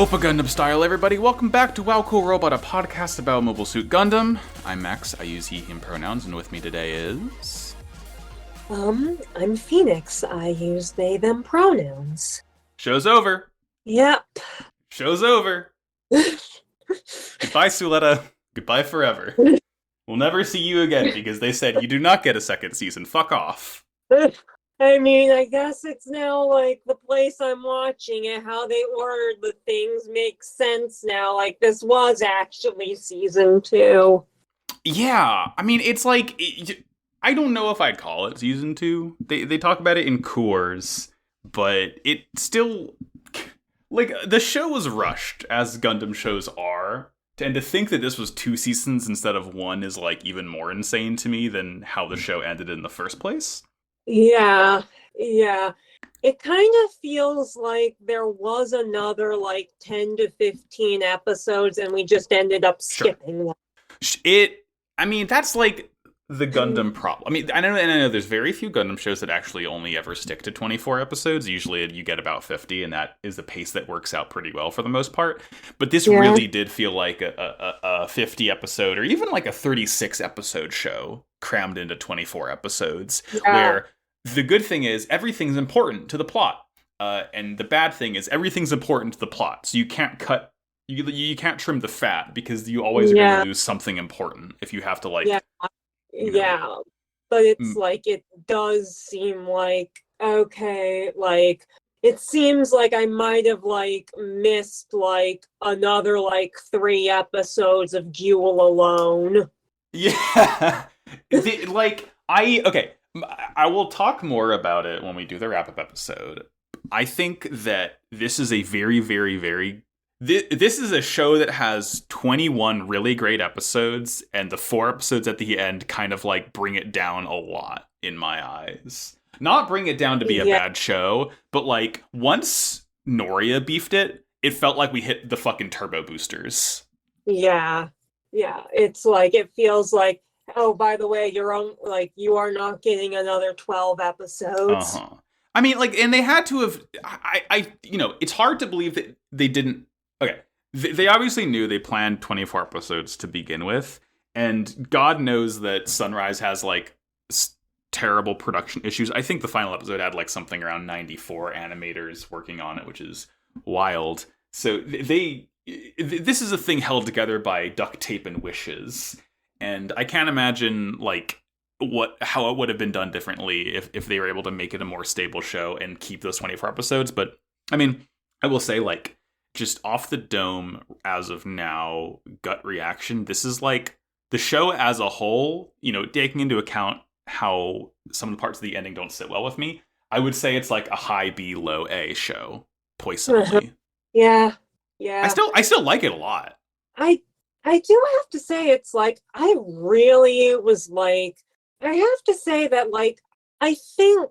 Oppa Gundam style, everybody. Welcome back to Wow Cool Robot, a podcast about Mobile Suit Gundam. I'm Max. I use he, him pronouns, and with me today is... I'm Phoenix. I use they, them pronouns. Show's over. Yep. Show's over. Goodbye, Suletta. Goodbye forever. We'll never see you again because they said you do not get a second season. Fuck off. I mean, I guess it's now like the place I'm watching and how they ordered the things makes sense now. Like this was actually season 2. Yeah, I mean, it's like... I don't know if I'd call it season 2. They talk about it in cores, but it still... Like, the show was rushed, as Gundam shows are. And to think that this was 2 seasons instead of 1 is, like, even more insane to me than how the show ended in the first place. Yeah. It kind of feels like there was another, like, 10 to 15 episodes and we just ended up skipping them. I mean, that's, like... the Gundam problem. I mean, I know there's very few Gundam shows that actually only ever stick to 24 episodes. Usually you get about 50, and that is a pace that works out pretty well for the most part. But this really did feel like a 50 episode or even like a 36 episode show crammed into 24 episodes, where the good thing is everything's important to the plot. And the bad thing is everything's important to the plot. So you can't cut, you can't trim the fat because you always are going to lose something important if you have to like... Yeah, but it's like, it does seem like, okay, like, it seems like I might have, like, missed, like, another, like, 3 episodes of Jewel alone. Yeah. I will talk more about it when we do the wrap-up episode. I think that this is a very, very, very... This is a show that has 21 really great episodes, and the 4 episodes at the end kind of like bring it down a lot in my eyes. Not bring it down to be a bad show, but like once Noria beefed it, it felt like we hit the fucking turbo boosters. Yeah. It's like, it feels like, oh, by the way, you are not getting another 12 episodes. I mean, like, and they had to have. It's hard to believe that they didn't. Okay, they obviously knew they planned 24 episodes to begin with, and God knows that Sunrise has, like, terrible production issues. I think the final episode had, like, something around 94 animators working on it, which is wild. So this is a thing held together by duct tape and wishes, and I can't imagine, like, how it would have been done differently if they were able to make it a more stable show and keep those 24 episodes. But, I mean, I will say, like, just off the dome as of now, gut reaction, this is like the show as a whole, taking into account how some of the parts of the ending don't sit well with me, I would say it's like a high B, low A show, poisonally. Yeah. I still like it a lot. I do have to say, it's like, I really was like, I have to say that, like, I think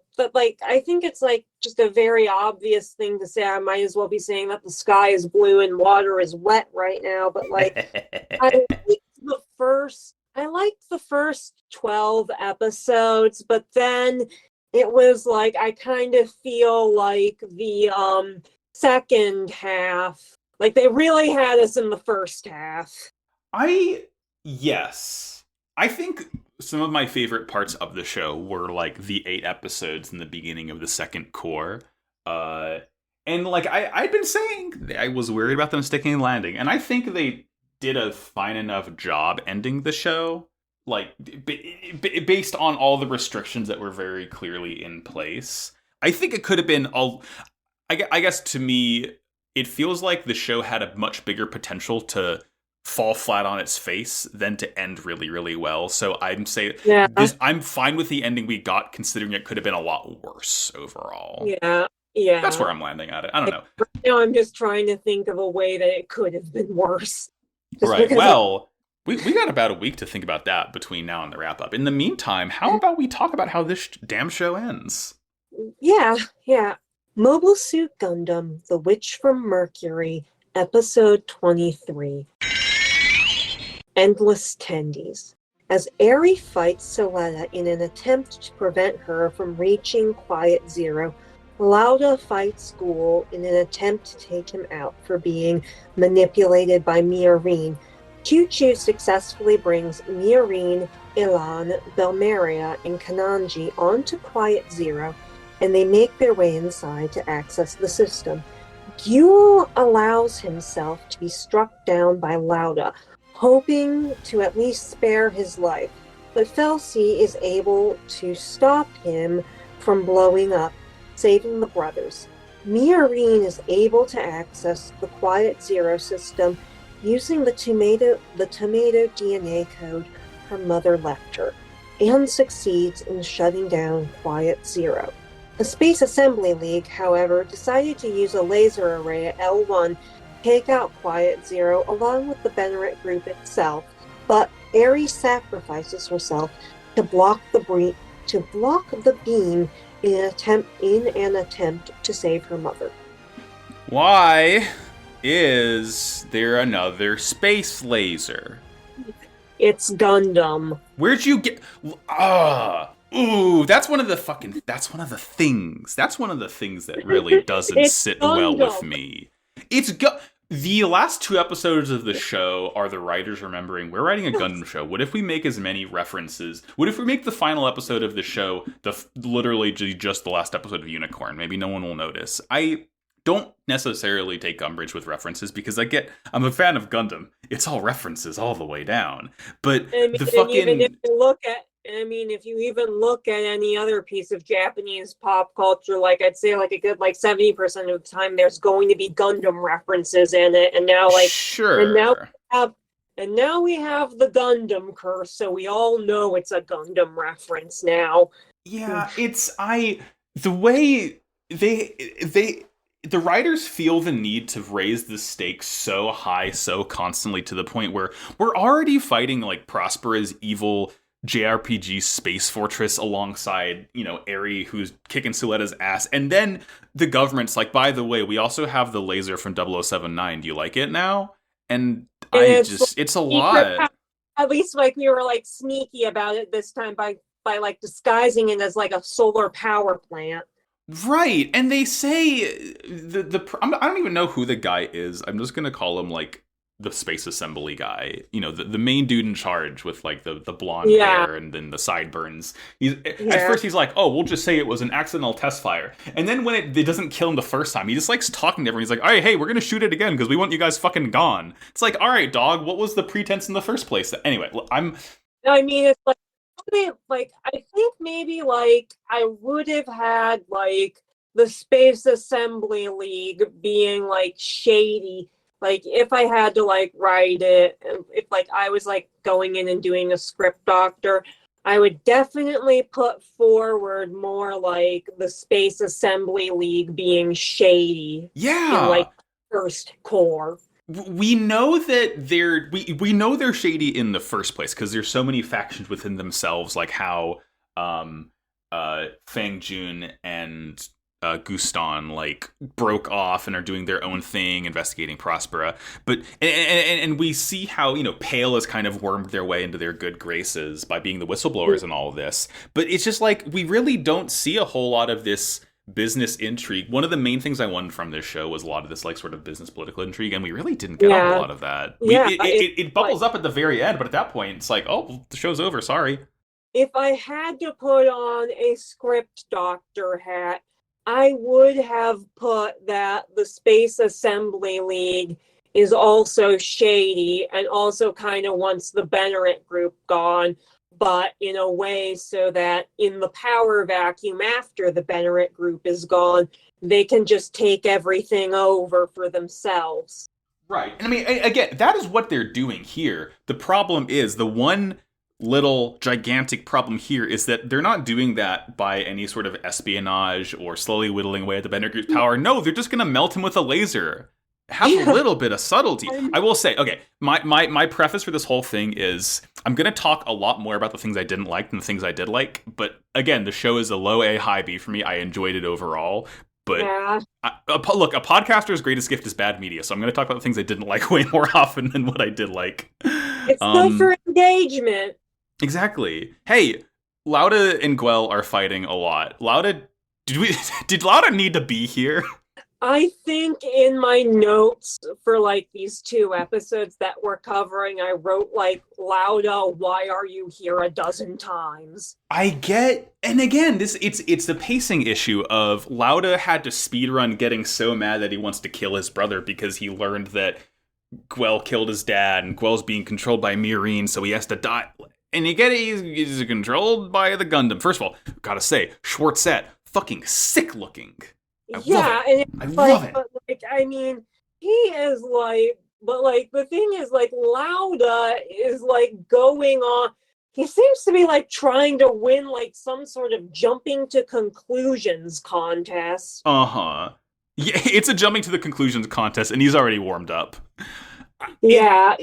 it's like just a very obvious thing to say. I might as well be saying that the sky is blue and water is wet right now. But like, I liked the first 12 episodes, but then it was like, I kind of feel like the second half, like they really had us in the first half. Yes. I think some of my favorite parts of the show were like the 8 episodes in the beginning of the second core. And like I'd been saying, I was worried about them sticking and landing. And I think they did a fine enough job ending the show, like based on all the restrictions that were very clearly in place. I think it could have been I guess to me, it feels like the show had a much bigger potential to fall flat on its face than to end really, really well. So I'm saying I'm fine with the ending we got, considering it could have been a lot worse overall. Yeah. That's where I'm landing at it. I don't know. Right now I'm just trying to think of a way that it could have been worse. Right. Well, we got about a week to think about that between now and the wrap up. In the meantime, how about we talk about how this damn show ends? Yeah. Mobile Suit Gundam, The Witch from Mercury, Episode 23. Endless Tendies. As Eri fights Soletta in an attempt to prevent her from reaching Quiet Zero, Lauda fights Ghoul in an attempt to take him out for being manipulated by Miorine. Choo-Choo successfully brings Miorine, Ilan, Belmeria, and Kananji onto Quiet Zero, and they make their way inside to access the system. Ghoul allows himself to be struck down by Lauda, hoping to at least spare his life, but Felsi is able to stop him from blowing up, saving the brothers. Miorine is able to access the Quiet Zero system using the tomato DNA code her mother left her, and succeeds in shutting down Quiet Zero. The Space Assembly League, however, decided to use a laser array at L1 to take out Quiet Zero along with the Bennett group itself, but Ares sacrifices herself to block the beam in an attempt to save her mother. Why is there another space laser? It's Gundam. Where'd you get? Ooh, that's one of the things that really doesn't sit Gundam. well with me. The last 2 episodes of the show are the writers remembering we're writing a Gundam show. What if we make as many references? What if we make the final episode of the show literally just the last episode of Unicorn? Maybe no one will notice. I don't necessarily take umbrage with references because I'm a fan of Gundam. It's all references all the way down. But if you even look at any other piece of Japanese pop culture, like I'd say like a good 70% of the time there's going to be Gundam references in it, and now sure. And now we have the Gundam curse, so we all know it's a Gundam reference now. Yeah, the way the writers feel the need to raise the stakes so high, so constantly, to the point where we're already fighting like Prospera's evil JRPG Space Fortress alongside, Eri, who's kicking Suletta's ass. And then the government's like, by the way, we also have the laser from 0079. Do you like it now? And it's a lot. At least we were sneaky about it this time by disguising it as a solar power plant. Right. And they say I don't even know who the guy is. I'm just going to call him the space assembly guy, the main dude in charge with the blonde hair and then the sideburns. At first he's like, oh, we'll just say it was an accidental test fire. And then when it doesn't kill him the first time, he just likes talking to everyone. He's like, all right, hey, we're going to shoot it again because we want you guys fucking gone. It's like, all right, dog, what was the pretense in the first place? Anyway, it's I think maybe I would have had the Space Assembly League being shady. If I had to write it, if I was going in and doing a script doctor, I would definitely put forward more the Space Assembly League being shady. Yeah. In first core. We know that they're shady in the first place because there's so many factions within themselves, like how Fang Jun and Guston broke off and are doing their own thing, investigating Prospera. But and we see how Pale has kind of wormed their way into their good graces by being the whistleblowers and all of this. But it's just we really don't see a whole lot of this business intrigue. One of the main things I wanted from this show was a lot of this sort of business political intrigue, and we really didn't get a lot of that. It bubbles up at the very end, but at that point it's the show's over, sorry. If I had to put on a script doctor hat, I would have put that the Space Assembly League is also shady and also kind of wants the Bennett group gone, but in a way so that in the power vacuum after the Bennett group is gone, they can just take everything over for themselves. Right. And again, that is what they're doing here. The problem is, the one little gigantic problem here is that they're not doing that by any sort of espionage or slowly whittling away at the Bennett group's power. No, they're just going to melt him with a laser. Have a little bit of subtlety. I will say, okay, my preface for this whole thing is I'm going to talk a lot more about the things I didn't like than the things I did like. But again, the show is a low A, high B for me. I enjoyed it overall. But look, a podcaster's greatest gift is bad media. So I'm going to talk about the things I didn't like way more often than what I did like. It's good for engagement. Exactly. Hey, Lauda and Guel are fighting a lot. Lauda did Lauda need to be here? I think in my notes for like these 2 episodes that we're covering, I wrote like Lauda, why are you here a dozen times? I get, and again, it's the pacing issue of Lauda had to speedrun getting so mad that he wants to kill his brother because he learned that Guel killed his dad and Guel's being controlled by Mirene, so he has to die. And you get it, he's controlled by the Gundam. First of all, gotta say, Schwarzette, fucking sick looking. I love it. But like, I mean, he is like, but like the thing is, like, Lauda is like going on. He seems to be like trying to win like some sort of jumping to conclusions contest. Yeah, it's a jumping to the conclusions contest, and he's already warmed up. Yeah,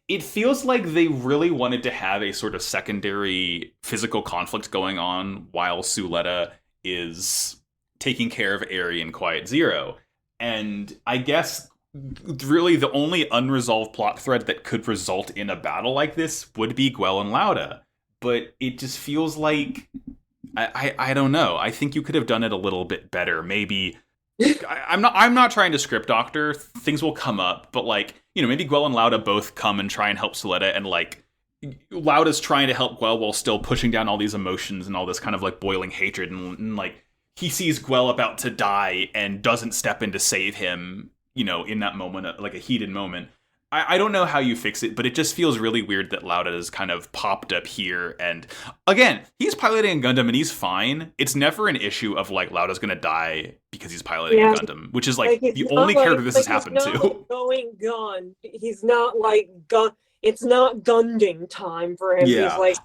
It feels like they really wanted to have a sort of secondary physical conflict going on while Suletta is taking care of Eri and Quiet Zero. And I guess really the only unresolved plot thread that could result in a battle like this would be Guel and Lauda. But it just feels like, I don't know. I think you could have done it a little bit better. Maybe I'm not trying to script doctor. Things will come up, but like, maybe Guel and Lauda both come and try and help Suletta, and like Lauda's trying to help Guel while still pushing down all these emotions and all this kind of like boiling hatred, and like he sees Guel about to die and doesn't step in to save him, in that moment, like a heated moment. I don't know how you fix it, but it just feels really weird that Lauda is kind of popped up here. And again, he's piloting a Gundam and he's fine. It's never an issue of like Lauda's gonna die because he's piloting a Gundam, which is like the only character this has happened to. Going gun. He's not like gun. It's not Gunding time for him. Yeah. He's like.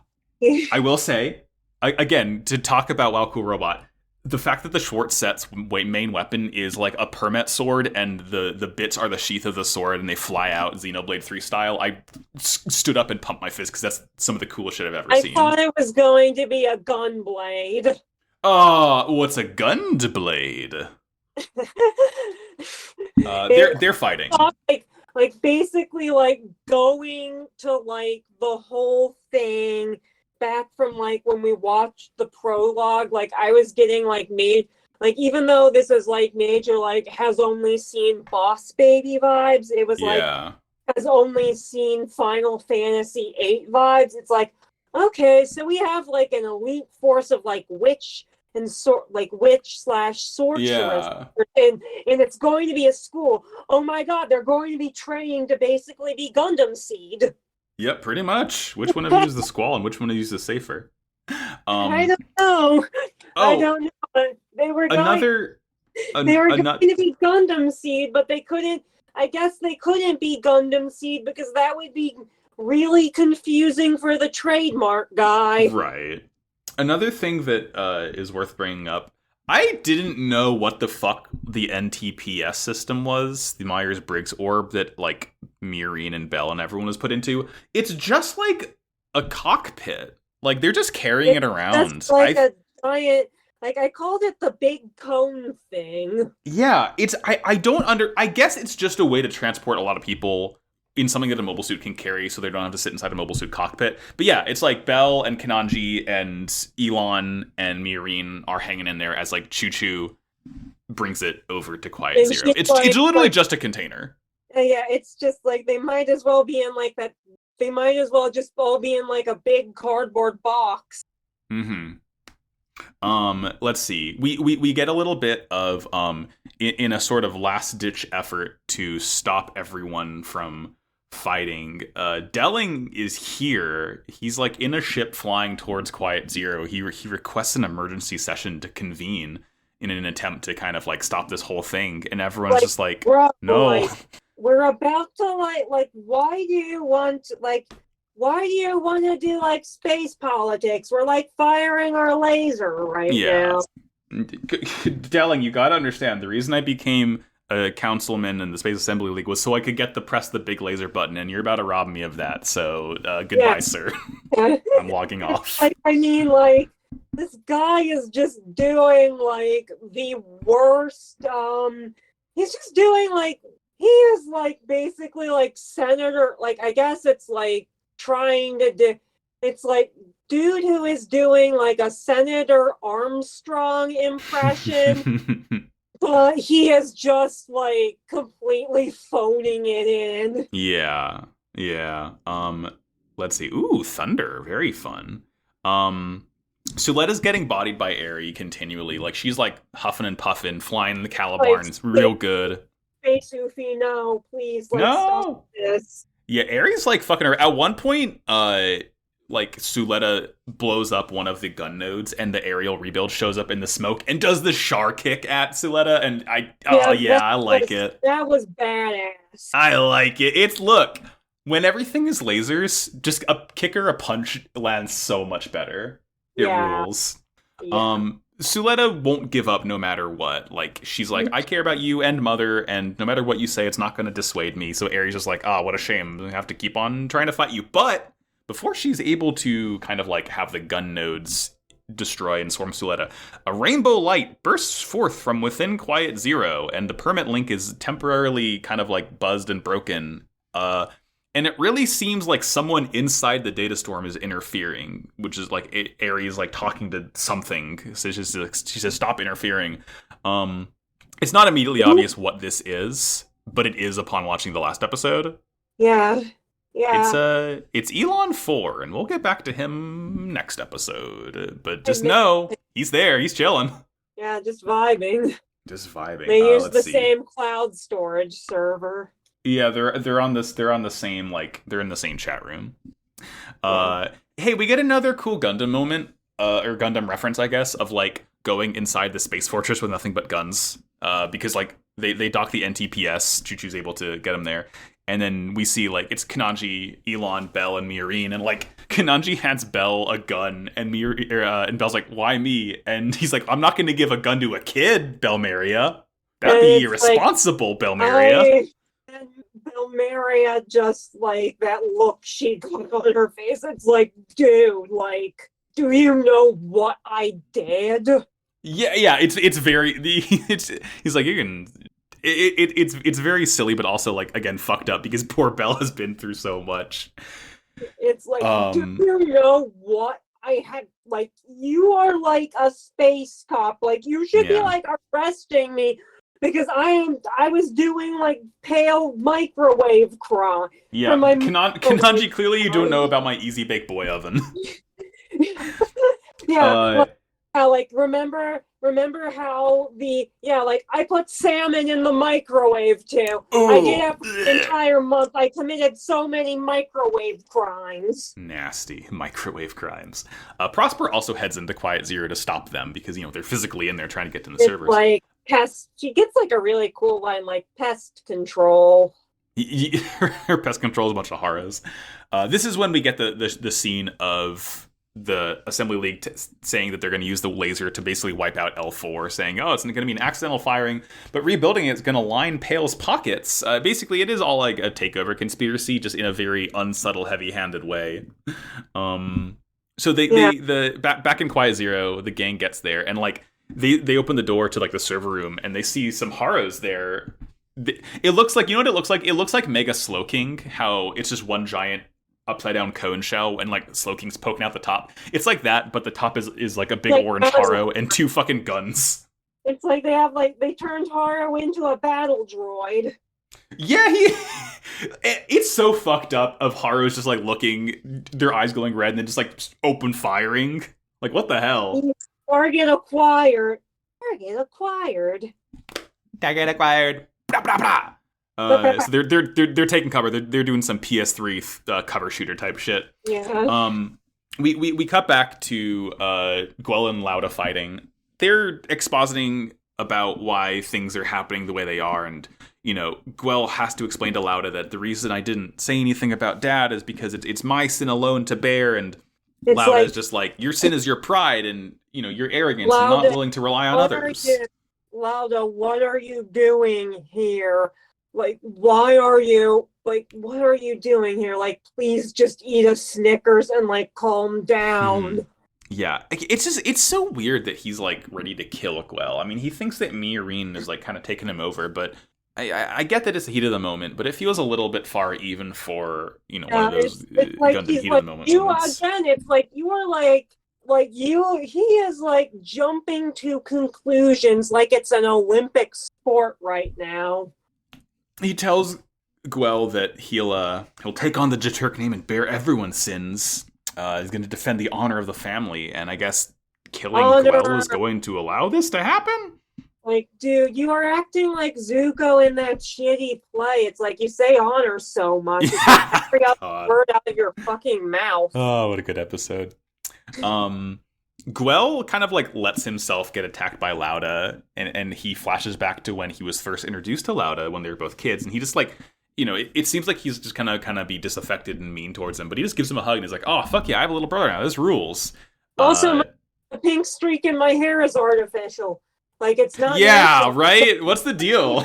I will say, again, to talk about Wow Cool Robot, the fact that the Schwarzsette's main weapon is like a permet sword and the bits are the sheath of the sword and they fly out Xenoblade 3 style, I stood up and pumped my fist because that's some of the coolest shit I've ever seen. I thought it was going to be a gun blade. What's a Gundblade? They're fighting. Like basically like going to like the whole thing back from like when we watched the prologue, like I was getting like even though this is like major like has only seen Boss Baby vibes, it was like has only seen Final Fantasy VIII vibes. It's like, okay, so we have like an elite force of like witch and witch/sorceress, and it's going to be a school. Oh my god, they're going to be training to basically be Gundam Seed. Yep, pretty much. Which one of you is the Squall and which one of you is the Safer? I don't know. I don't know. But they were going to be Gundam Seed, but they couldn't. I guess they couldn't be Gundam Seed because that would be really confusing for the trademark guy. Right. Another thing that is worth bringing up, I didn't know what the fuck the NTPS system was, the Myers-Briggs orb that like Mirene and Bell and everyone was put into. It's just like a cockpit. Like they're just carrying it around. It's like a giant, like I called it the big cone thing. Yeah, I guess it's just a way to transport a lot of people in something that a mobile suit can carry, so they don't have to sit inside a mobile suit cockpit. But yeah, it's like Bell and Kananji and Elon and Mirene are hanging in there as like Choo Choo brings it over to Quiet Zero. It's literally just a container. Yeah, it's just like they might as well be in like that. They might as well just all be in like a big cardboard box. Mm-hmm. Let's see. We get a little bit of in a sort of last ditch effort to stop everyone from fighting. Delling is here. He's like in a ship flying towards Quiet Zero. He requests an emergency session to convene in an attempt to kind of like stop this whole thing, and everyone's like, just like, no. Like, we're about to like why do you want to do like space politics? We're like firing our laser right now. Delling, you gotta understand, the reason I became a councilman in the Space Assembly League was so I could get to press the big laser button, and you're about to rob me of that, so goodbye, sir. I'm logging off. I mean, like, this guy is just doing like the worst. He's just doing like, he is like basically like senator, like I guess it's like trying to do, it's like dude who is doing like a Senator Armstrong impression, but he is just like completely phoning it in. Yeah. Yeah. Let's see. Ooh, thunder. Very fun. Suletta's getting bodied by Aerie continually. Like, she's like huffing and puffing, flying in the Calabar, and it's real good. Space Oofy, no, please, like, No! stop this. Yeah, Aerie's like fucking her. At one point, like Suletta blows up one of the gun nodes, and the aerial rebuild shows up in the smoke and does the Char kick at Suletta, and I like it. That was badass. I like it. It's look, when everything is lasers, just a kicker, a punch lands so much better. It rules. Yeah. Suletta won't give up no matter what. Like, she's like, I care about you and Mother, and no matter what you say, it's not going to dissuade me. So Aerie's just like, what a shame. I have to keep on trying to fight you. But before she's able to kind of like have the gun nodes destroy and swarm Suletta, a rainbow light bursts forth from within Quiet Zero, and the permit link is temporarily kind of like buzzed and broken. And it really seems like someone inside the data storm is interfering, which is like Ares like talking to something. So she says, "Stop interfering." It's not immediately obvious what this is, but it is upon watching the last episode. Yeah. It's Elon 4, and we'll get back to him next episode. But just know he's there. He's chilling. Yeah, just vibing. They use the same cloud storage server. Yeah, they're on the same, like, they're in the same chat room. Hey, we get another cool Gundam moment, or Gundam reference, I guess, of like going inside the space fortress with nothing but guns. Because like they dock the NTPS, Choo-Choo's able to get them there. And then we see like it's Kananji, Elon, Bell, and Miorine, and like Kananji hands Bell a gun, and and Bell's like, "Why me?" And he's like, "I'm not going to give a gun to a kid, Belmeria. That'd be irresponsible, like, Belmeria." And Belmeria just like that look she got on her face. It's like, dude, like, do you know what I did? Yeah. It's very he's like, you can. It's very silly, but also like again fucked up because poor Belle has been through so much. It's like, do you know what I had? Like, you are like a space cop. Like, you should be like arresting me because I was doing like pale microwave crime. Yeah, Kananji, clearly you don't know about my easy bake boy oven. Yeah. Like, remember how like I put salmon in the microwave too. Ooh, I did it for the entire month. I committed so many microwave crimes. Nasty microwave crimes. Prosper also heads into Quiet Zero to stop them because they're physically in there trying to get to the servers. Like pest. She gets like a really cool line, like pest control. Her pest control is a bunch of horrors. This is when we get the scene of the Assembly League saying that they're going to use the laser to basically wipe out L4, saying, it's going to be an accidental firing, but rebuilding it's going to line Pale's pockets. Basically, it is all like a takeover conspiracy, just in a very unsubtle, heavy-handed way. So back in Quiet Zero, the gang gets there, and like they open the door to like the server room, and they see some Haros there. It looks like, you know what it looks like? It looks like Mega Slowking, how it's just one giant upside down cone shell and like Slowking's poking out the top. It's like that, but the top is like a big like orange Haro and two fucking guns. It's like they turned Haro into a battle droid. Yeah, it's so fucked up of Haro's just like looking, their eyes glowing red and then just like open firing. Like, what the hell? Target acquired. Target acquired. Blah, blah, blah. So they're taking cover. They're doing some PS3 cover shooter type shit. Yeah. We cut back to Guel and Lauda fighting. They're expositing about why things are happening the way they are, and Guel has to explain to Lauda that the reason I didn't say anything about Dad is because it's my sin alone to bear, and Lauda is just like, your sin is your pride and your arrogance Lauda, and not willing to rely on others. Lauda, what are you doing here? Like, why are you, like, what are you doing here? Like, please just eat a Snickers and, like, calm down. Yeah, it's so weird that he's, like, ready to kill Guel. I mean, he thinks that Miorine is, like, kind of taking him over, but I get that it's the heat of the moment, but it feels a little bit far even for, one of those it's like Gundam he's heat of like the moment you moments. again. It's like you are like you. He is like jumping to conclusions like it's an Olympic sport right now. He tells Guel that he'll take on the Jeturk name and bear everyone's sins. He's going to defend the honor of the family, and I guess killing Guel is going to allow this to happen? Like, dude, you are acting like Zuko in that shitty play. It's like you say honor so much. It's like every other word out of your fucking mouth. Oh, what a good episode. Guel kind of like lets himself get attacked by Lauda, and he flashes back to when he was first introduced to Lauda when they were both kids, and he just like, it seems like he's just kind of be disaffected and mean towards him, but he just gives him a hug and he's like, oh, fuck yeah, I have a little brother now. This rules. Also, the pink streak in my hair is artificial. Like, it's not. Yeah, natural. Right? What's the deal?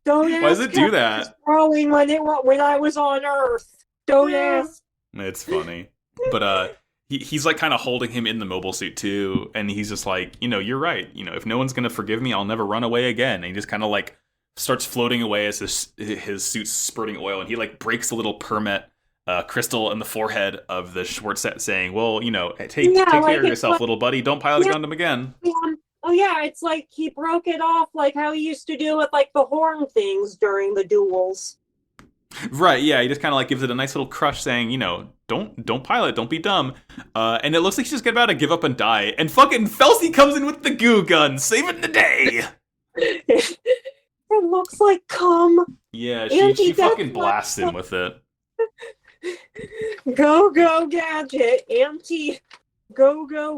Don't ask. Why does it do that? Growing when I was on Earth. Don't ask. It's funny, but he's like kind of holding him in the mobile suit too, and he's just like, you're right. If no one's gonna forgive me, I'll never run away again. And he just kind of like starts floating away as his suit's spurting oil, and he like breaks a little permit crystal in the forehead of the Schwarzette, saying, well, take care of yourself, little buddy. Don't pilot a Gundam again. Oh yeah, it's like he broke it off like how he used to do with like the horn things during the duels. Right, yeah, he just kind of like gives it a nice little crush, saying, don't pilot, don't be dumb. And it looks like she's about to give up and die. And fucking Felsi comes in with the goo gun, saving the day. It looks like cum. Yeah, she fucking blasts him with it. Go gadget,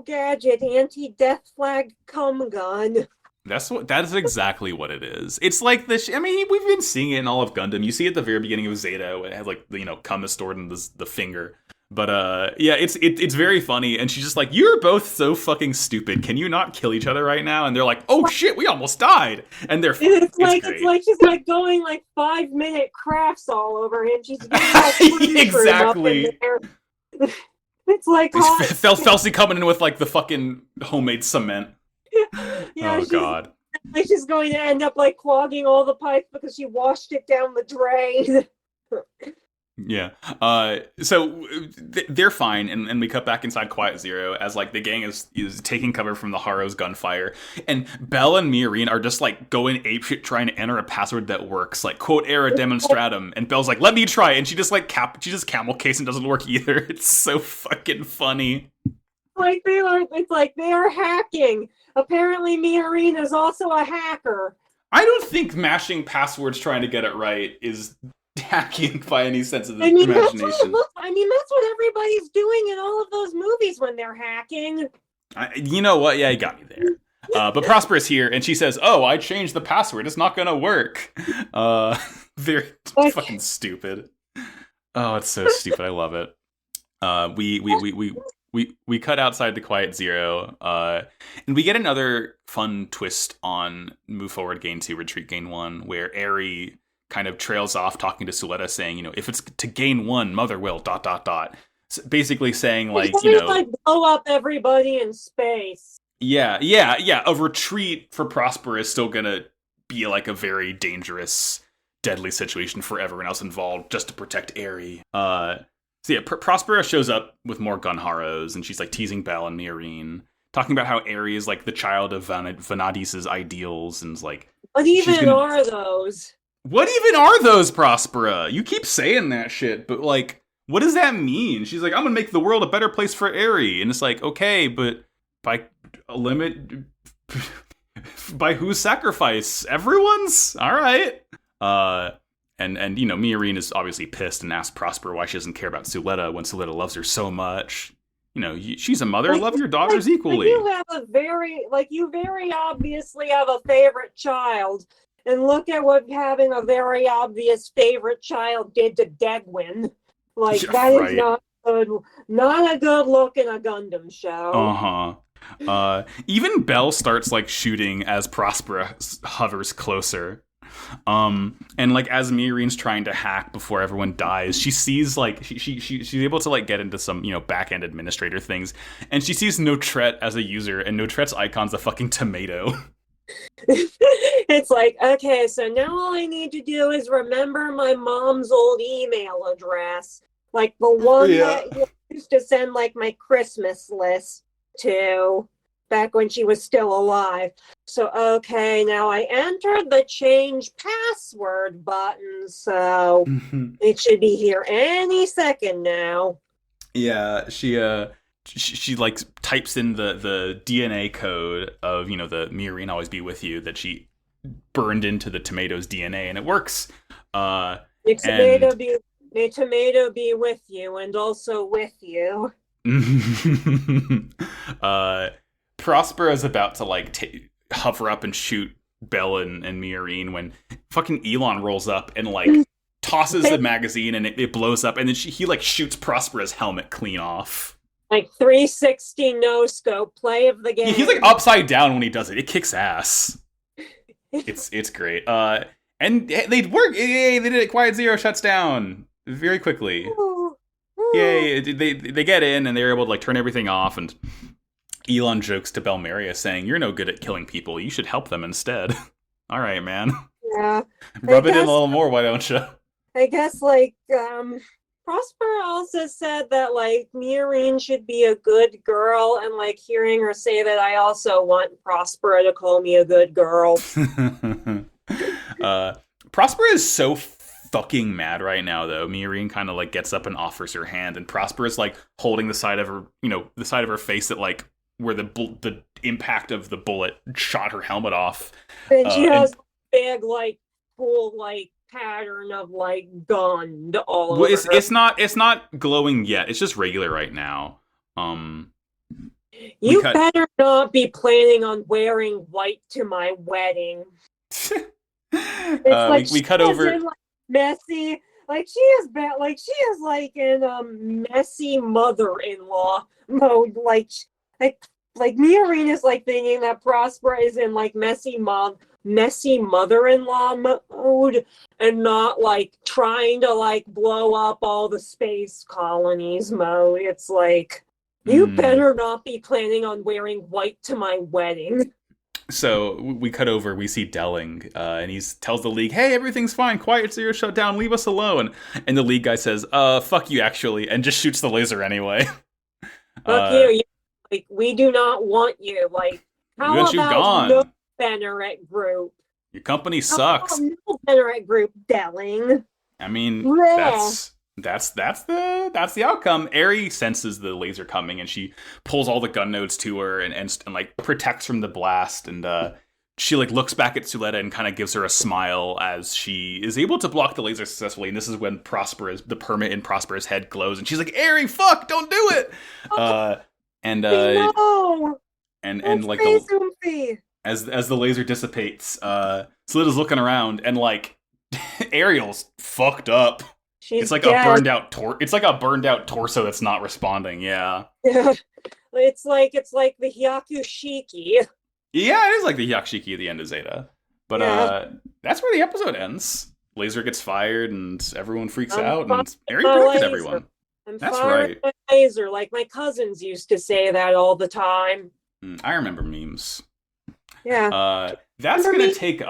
gadget, anti-death flag cum gun. That is exactly what it is. It's like this. I mean, we've been seeing it in all of Gundam. You see it at the very beginning of Zeta, it has like cum is stored in the finger. But yeah, it's very funny. And she's just like, you're both so fucking stupid. Can you not kill each other right now? And they're like, oh shit, we almost died. And they're it's like she's like going like 5-minute crafts all over him. She's getting exactly. Up in there. It's like Felsi coming in with like the fucking homemade cement. Yeah, oh god. Like she's going to end up like clogging all the pipes because she washed it down the drain. Yeah. So they're fine, and we cut back inside Quiet Zero as like the gang is taking cover from the Haro's gunfire, and Belle and Miorine are just like going apeshit trying to enter a password that works, like quote era demonstratum, and Belle's like, let me try, and she just camel case and doesn't work either. It's so fucking funny. Like it's like they are hacking. Apparently Miorine is also a hacker. I don't think mashing passwords trying to get it right is hacking by any sense of the imagination. That's what everybody's doing in all of those movies when they're hacking. You know what? Yeah, you got me there. But Prosper is here, and she says, "Oh, I changed the password. It's not gonna work." Very fucking stupid. Oh, it's so stupid. I love it. We cut outside the Quiet Zero, and we get another fun twist on Move Forward Gain 2, Retreat Gain 1, where Eri kind of trails off talking to Suletta, saying, if it's to gain 1, Mother will, ... So basically saying, like, like, blow up everybody in space. Yeah. A retreat for Prosper is still gonna be, like, a very dangerous, deadly situation for everyone else involved, just to protect Eri. So yeah, Prospera shows up with more Gunharos, and she's like teasing Belle and Miorine, talking about how Eri is like the child of Vanadis' ideals, and is like, what even are those? What even are those, Prospera? You keep saying that shit, but like, what does that mean? She's like, I'm gonna make the world a better place for Eri, and it's like, okay, but by a limit, by whose sacrifice? Everyone's? All right. And Miorine is obviously pissed and asks Prosper why she doesn't care about Suletta when Suletta loves her so much. She's a mother. Love your daughters equally. You very obviously have a favorite child, and look at what having a very obvious favorite child did to Degwin. Like that is not good. Not a good look in a Gundam show. Even Belle starts like shooting as Prospera hovers closer. And like as Miorine's trying to hack before everyone dies, she sees like she's able to like get into some back-end administrator things, and she sees Notret as a user, and Notret's icon's a fucking tomato. It's like, okay, so now all I need to do is remember my mom's old email address, like the one Yeah. that you used to send like my Christmas list to back when she was still alive. So, okay, now I entered the change password button, so it should be here any second now. Yeah, she like types in the DNA code of, the Miorine always be with you that she burned into the tomato's DNA, and it works. May And tomato be with you and also with you. Prosper is about to like hover up and shoot Belle and Miorine when fucking Elon rolls up and like tosses the magazine, and it blows up, and then he like shoots Prospera's helmet clean off. Like 360 no scope play of the game. He's like upside down when he does it. It kicks ass. It's great. And they work. Yay! They did it. Quiet Zero shuts down very quickly. Yay! They get in, and they're able to like turn everything off. And Elon jokes to Belmeria, saying, "You're no good at killing people. You should help them instead." All right, man. Yeah. Rub it in a little more, why don't you? I guess like Prosper also said that like Miorine should be a good girl, and like hearing her say that, I also want Prospera to call me a good girl. Prospera is so fucking mad right now, though. Miorine kind of like gets up and offers her hand, and Prospera is like holding the side of her, the side of her face that like where the impact of the bullet shot her helmet off. And she has big like cool like pattern of like Gund all over her. It's not glowing yet. It's just regular right now. You better not be planning on wearing white to my wedding. It's like we cut over in, like, messy. Like she is bad. Like she is like in messy mother-in-law mode. Like Miorine is like thinking that Prospera is in like messy mother-in-law mode, and not like trying to like blow up all the space colonies mode. It's like, you better not be planning on wearing white to my wedding. So we cut over, we see Delling, and he tells the League, "Hey, everything's fine, Quiet Zero shut down, leave us alone." And the League guy says, "Fuck you, actually," and just shoots the laser anyway. Fuck you. Like, we do not want you. Like, how about gone? No Benneret Group? Your company sucks. No Benneret Group, Delling. I mean, yeah. that's the outcome. Eri senses the laser coming, and she pulls all the gun nodes to her and like protects from the blast. And she like looks back at Suletta and kind of gives her a smile as she is able to block the laser successfully. And this is when the permit in Prospera's head glows, and she's like, "Eri, fuck, don't do it!" No. And like as the laser dissipates, Suletta's looking around, and like Ariel's fucked up. It's like a burned out torso that's not responding. Yeah. It's like the Hyakushiki. Yeah, it is like the Hyakushiki at the end of Zeta. But that's where the episode ends. Laser gets fired and everyone freaks out, and Eri protected everyone. That's right. My laser, like my cousins used to say that all the time. I remember memes. Yeah. That's going to take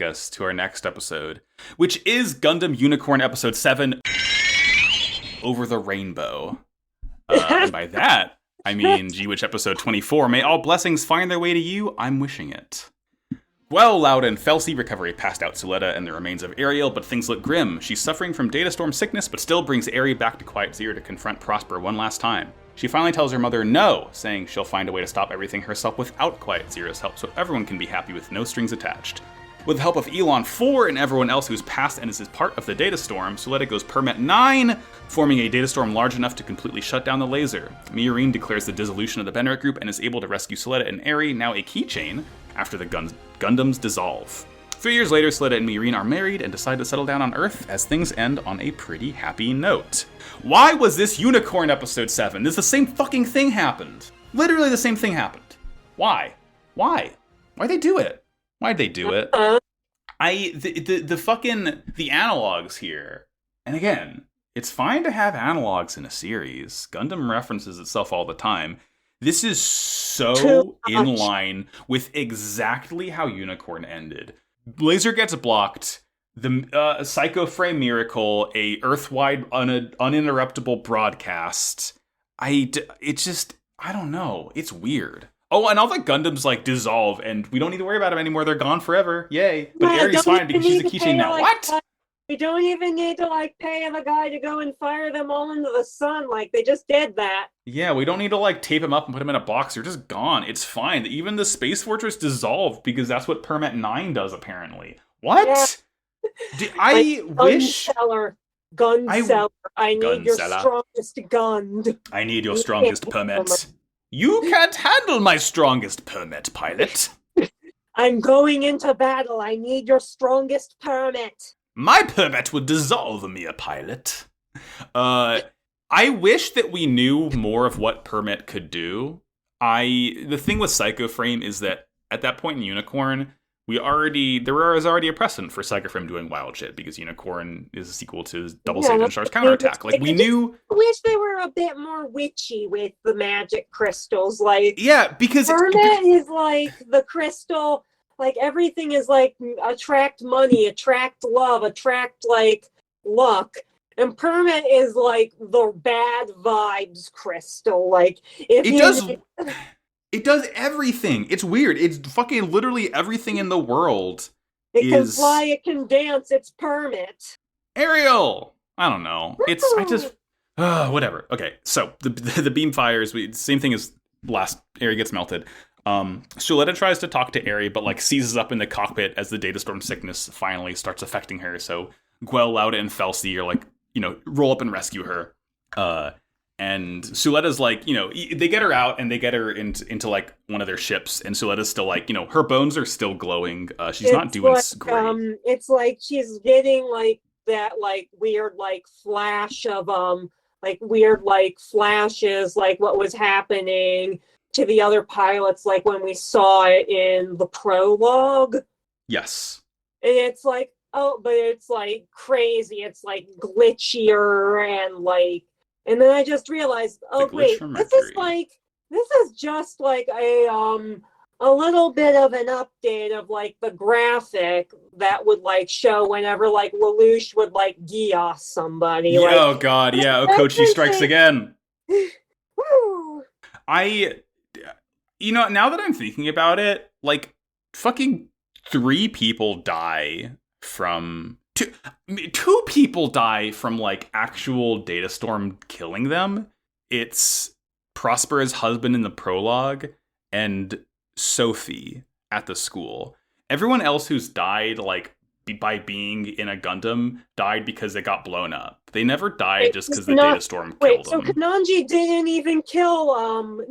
us to our next episode, which is Gundam Unicorn Episode 7, Over the Rainbow. And by that, I mean G-Witch Episode 24. May all blessings find their way to you. I'm wishing it. Well, Loud and Felsi recovery passed out Suletta and the remains of Ariel, but things look grim. She's suffering from data storm sickness, but still brings Eri back to Quiet Zero to confront Prosper one last time. She finally tells her mother no, saying she'll find a way to stop everything herself without Quiet Zero's help, so everyone can be happy with no strings attached. With the help of Elon 4 and everyone else who's passed and is part of the data storm, Suletta goes Permet 9, forming a data storm large enough to completely shut down the laser. Miorine declares the dissolution of the Benneret group and is able to rescue Suletta and Eri, now a keychain, after the Gundams dissolve. 3 years later, Suletta and Miorine are married and decide to settle down on Earth as things end on a pretty happy note. Why was this Unicorn Episode 7? The same fucking thing happened. Literally the same thing happened. Why? Why'd they do it? Why'd they do it? The analogs here, and again, it's fine to have analogs in a series. Gundam references itself all the time. This is Too so in much. line with exactly how Unicorn ended. Laser gets blocked. The Psycho Frame Miracle, a Earth-wide uninterruptible broadcast. I don't know. It's weird. Oh, and all the Gundams like dissolve, and we don't need to worry about them anymore. They're gone forever. Yay! But Yeah, Aries don't fine even because she's a need to pay keychain now. like What? we don't even need to like pay the guy to go and fire them all into the sun. Like they just did that. Yeah, we don't need to like tape them up and put them in a box. They're just gone. It's fine. Even the Space Fortress dissolved because that's what Permet 9 does, apparently. What? Yeah. I wish. Gun seller. I need Gun your seller. strongest gun. I need your strongest permit. You can't handle my strongest permit, pilot. I'm going into battle. I need your strongest permit. My permit would dissolve me, a pilot. I wish that we knew more of what permit could do. The thing with Psycho Frame is that at that point in Unicorn, there was already a precedent for Psycho Frame doing wild shit because Unicorn is a sequel to Double Satan Star's Counterattack. Like we knew. I wish they were a bit more witchy with the magic crystals. Like Because permit is like the crystal. Like everything is like attract money, attract love, attract like luck. And permit is like the bad vibes crystal. Like if it does everything. It's weird. It's fucking literally everything in the world. It can fly, it can dance, it's permit. Ariel! I don't know. Whatever. Okay, so the beam fires. Same thing as last. Eri gets melted. Suletta tries to talk to Eri, but like seizes up in the cockpit as the data storm sickness finally starts affecting her. So Guel, Lauda, and Felsi are like, roll up and rescue her. And Suletta's like, they get her out and they get her into like one of their ships. And Suletta's still like, her bones are still glowing. She's not doing great. It's like she's getting like that like weird like flash of like weird like flashes like what was happening to the other pilots like when we saw it in the prologue. Yes. And it's like, oh, but it's like crazy. It's like glitchier and like. And then I just realized, oh wait, this is just like a little bit of an update of like the graphic that would like show whenever like Lelouch would like Gios somebody. Yeah, like, oh god, yeah, Okochi strikes again. Woo. Now that I'm thinking about it, like fucking 3 people die from. Two people die from like actual data storm killing them. It's Prospera's husband in the prologue and Sophie at the school. Everyone else who's died like by being in a Gundam died because they got blown up. They never died just because the data storm killed them. So Kananji didn't even kill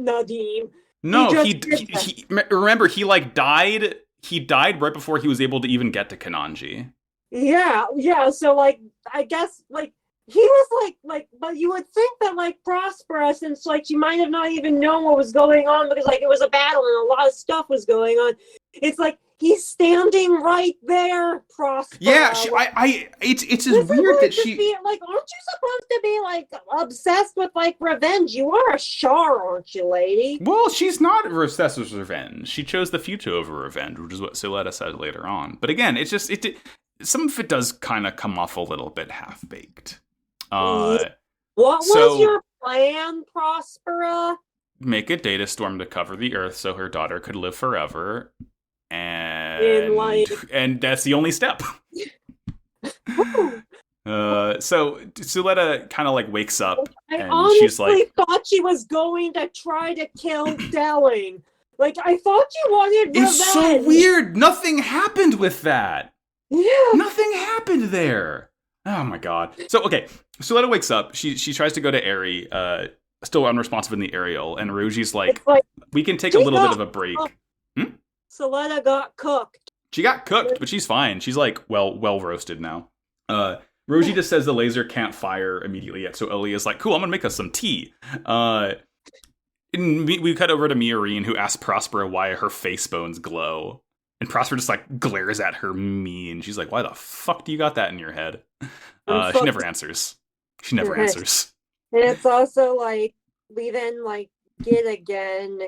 Nadim. No, he remember he like died. He died right before he was able to even get to Kananji. Yeah. So like, I guess like he was like, but you would think that like Prospera, since like she might have not even known what was going on because like it was a battle and a lot of stuff was going on. It's like he's standing right there, Prospera. Yeah, it's as weird that she like, aren't you supposed to be like obsessed with like revenge? You are a Char, aren't you, lady? Well, she's not obsessed with revenge. She chose the future over revenge, which is what Suletta said later on. But again, it's just some of it does kind of come off a little bit half-baked. What was your plan, Prospera? Make a data storm to cover the Earth so her daughter could live forever. And that's the only step. So Suletta kind of like wakes up and she's like, I thought she was going to try to kill Delling. Like, I thought you wanted revenge. It's so weird. Nothing happened with that. Yeah. Nothing happened there. Oh my god. So, okay. Suletta wakes up. She tries to go to Eri, still unresponsive in the aerial, and Ruji's like, we can take a little bit of a break. Suletta got cooked. She got cooked, but she's fine. She's like, well roasted now. Roji just says the laser can't fire immediately yet, so Ellie is like, cool, I'm gonna make us some tea. And we cut over to Miorine, who asks Prospera why her face bones glow. And Prospera just like glares at her mean. She's like, why the fuck do you got that in your head? She never answers. She never answers. And it's also like, we then like get again.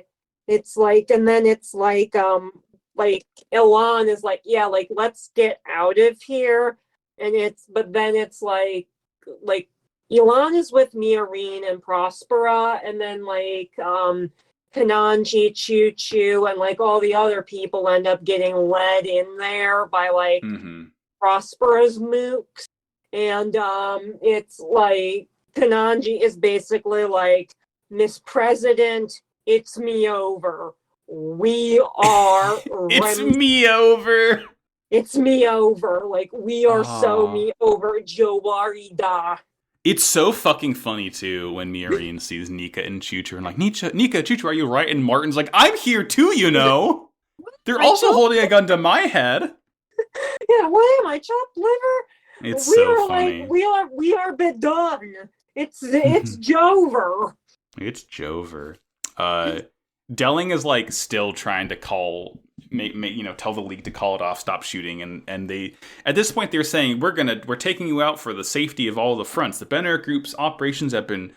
It's like, and then it's like Elan is like, yeah, like let's get out of here. And but then it's like Elan is with Miorine and Prospera, and then Kananji, Choo Choo, and like all the other people end up getting led in there by like Prospera's mooks. And it's like Kananji is basically like, Miss President, it's me over. We are It's me over. It's me over. Like, we are so me over. Jowarida. It's so fucking funny, too, when Miorine sees Nika and Choo Choo and like, Nika, Choo Choo, are you right? And Martin's like, I'm here too, you know. They're also holding a gun to my head. Yeah, what am I, chopped liver? It's so funny. Like, we are bedone. It's Jover. It's Jover. Delling is like still trying to tell the League to call it off, stop shooting, and they at this point they're saying we're taking you out for the safety of all the fronts. The Benner Group's operations have been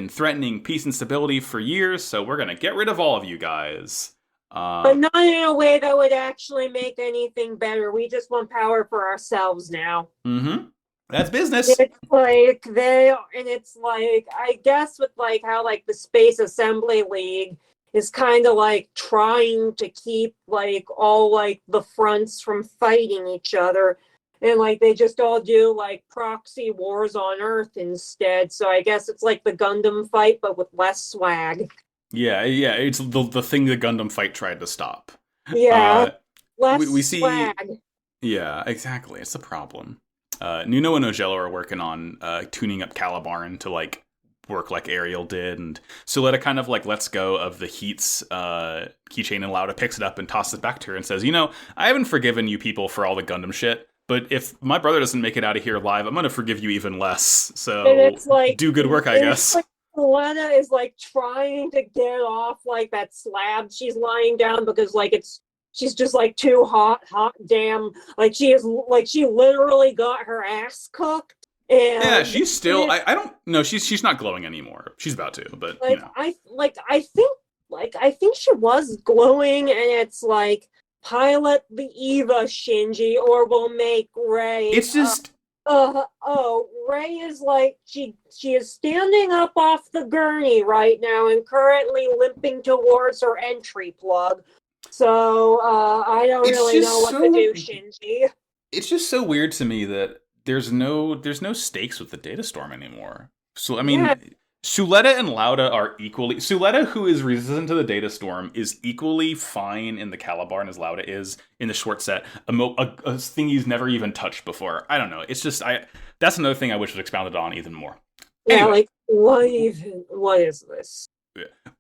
threatening peace and stability for years, so we're gonna get rid of all of you guys. But not in a way that would actually make anything better. We just want power for ourselves now. Mm-hmm. That's business. It's like it's like, I guess with like how like the Space Assembly League is kind of like trying to keep like all like the fronts from fighting each other, and like they just all do like proxy wars on Earth instead. So I guess it's like the Gundam fight, but with less swag. Yeah, it's the thing the Gundam fight tried to stop. Yeah, we see swag. Yeah, exactly. It's a problem. Nuno and Ogello are working on tuning up Calibarn to like work like Ariel did, and Suletta kind of like lets go of the Heat's keychain, and Lauda picks it up and tosses it back to her and says, I haven't forgiven you people for all the Gundam shit, but if my brother doesn't make it out of here alive, I'm gonna forgive you even less. So it's like, do good work, I guess. Like, Suletta is like trying to get off like that slab she's lying down, because like she's just like too hot damn. Like she literally got her ass cooked. And yeah, she's still. I don't know. She's not glowing anymore. She's about to, but like, I think she was glowing, and it's like, pilot the Eva, Shinji, or we'll make Rei. It's just. Rei is like, she is standing up off the gurney right now and currently limping towards her entry plug. So I don't really know what to do, Shinji. It's just so weird to me that there's no stakes with the data storm anymore. So I mean, Suletta and Lauda are equally. Suletta, who is resistant to the data storm, is equally fine in the Calibarn as Lauda is in the short set. A thing he's never even touched before. I don't know. It's just that's another thing I wish was expounded on even more. Yeah, anyway, like what is this?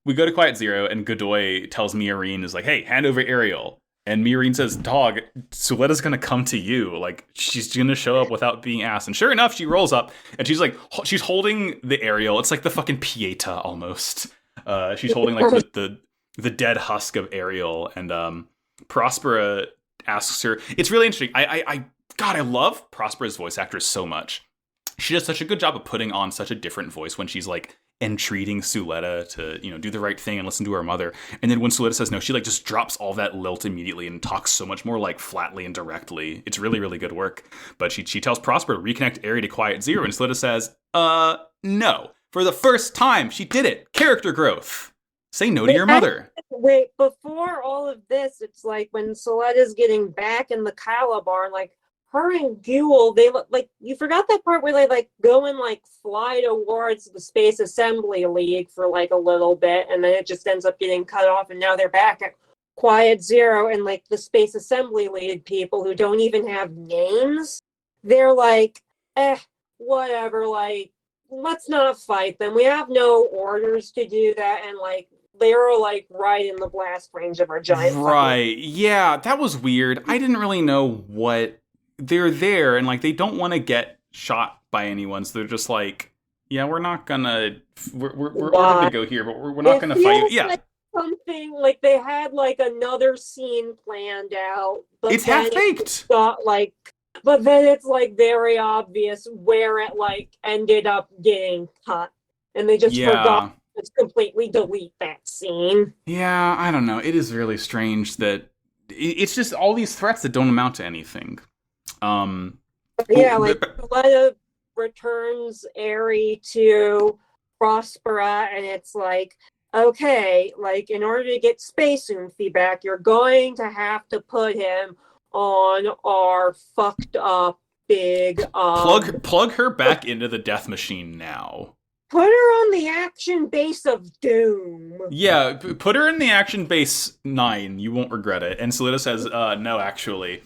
We go to Quiet Zero, and Godoy tells Miorine is like, "Hey, hand over Ariel." And Miorine says, "Dog, Suletta's gonna come to you. Like, she's gonna show up without being asked." And sure enough, she rolls up, and she's like, she's holding the Ariel. It's like the fucking Pieta almost. She's holding like the dead husk of Ariel, and Prospera asks her. It's really interesting. I love Prospera's voice actress so much. She does such a good job of putting on such a different voice when she's like entreating Suletta to, do the right thing and listen to her mother. And then when Suletta says no, she like just drops all that lilt immediately and talks so much more like flatly and directly. It's really, really good work. But she tells Prosper to reconnect Eri to Quiet Zero, and Suletta says, no. For the first time, she did it. Character growth. Say no to your mother. Wait, before all of this, it's like when Suletta's getting back in the Calibarn, like, her and Guel, they like, you forgot that part where they like go and like fly towards the Space Assembly League for like a little bit, and then it just ends up getting cut off, and now they're back at Quiet Zero, and like the Space Assembly League people who don't even have names, they're like, whatever, like, let's not fight them. We have no orders to do that, and like they're like right in the blast range of our giant. Right. Yeah, that was weird. I didn't really know what. They're there, and like they don't want to get shot by anyone, so they're just like, yeah, we're not gonna. We're ordered to go here, but we're not gonna fight you. Yeah, like something like they had like another scene planned out, but it's half baked. But then it's like very obvious where it like ended up getting cut, and they just forgot just completely delete that scene. Yeah, I don't know. It is really strange that it's just all these threats that don't amount to anything. Um, Yeah, oh, like Letta returns Eri to Prospera, and it's like, okay, like in order to get Space Oomphy back, you're going to have to put him on our fucked up big plug her back into the death machine now. put her on the action base of Doom. Yeah, put her in the action base 9. You won't regret it. And Suletta says, no, actually.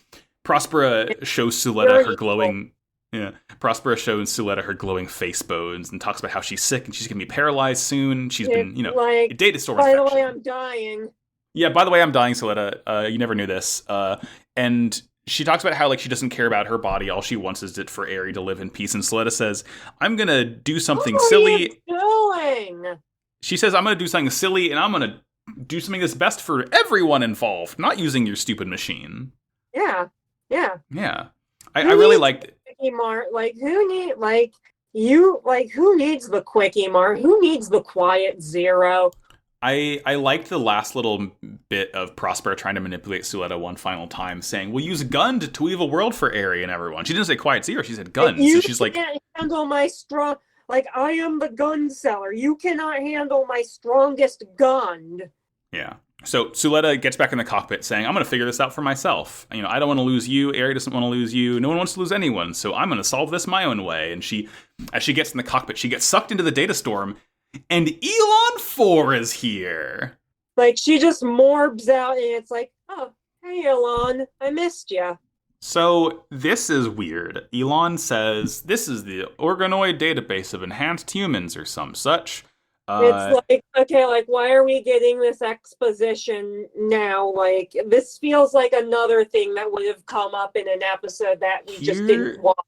Prospera shows Suletta her glowing... Yeah, Prospera shows Suletta her glowing face bones and talks about how she's sick and she's going to be paralyzed soon. She's been, like, data storm by infection. the way, I'm dying. Yeah, by the way, I'm dying, Suletta. You never knew this. And she talks about how like she doesn't care about her body. All she wants is it for Eri to live in peace. And Suletta says, I'm going to do something silly. Doing? She says, I'm going to do something silly and I'm going to do something that's best for everyone involved, not using your stupid machine. Yeah. Yeah. I really liked it. Quickie Mart, like who needs the Quickie Mart? Who needs the Quiet Zero? I liked the last little bit of Prospera trying to manipulate Suletta one final time, saying, we'll use Gund to weave a world for Eri and everyone. She didn't say Quiet Zero, she said Gund. You so she's like, can't handle my strong, like I am the gun seller. You cannot handle my strongest gun. Yeah. So Suletta gets back in the cockpit saying, I'm going to figure this out for myself. I don't want to lose you. Eri doesn't want to lose you. No one wants to lose anyone. So I'm going to solve this my own way. And as she gets in the cockpit, she gets sucked into the data storm. And Elon 4 is here. Like she just morbs out and it's like, oh, hey Elon, I missed you. So this is weird. Elon says, this is the organoid database of enhanced humans or some such. It's like, okay, like, why are we getting this exposition now? Like, this feels like another thing that would have come up in an episode that we just didn't watch.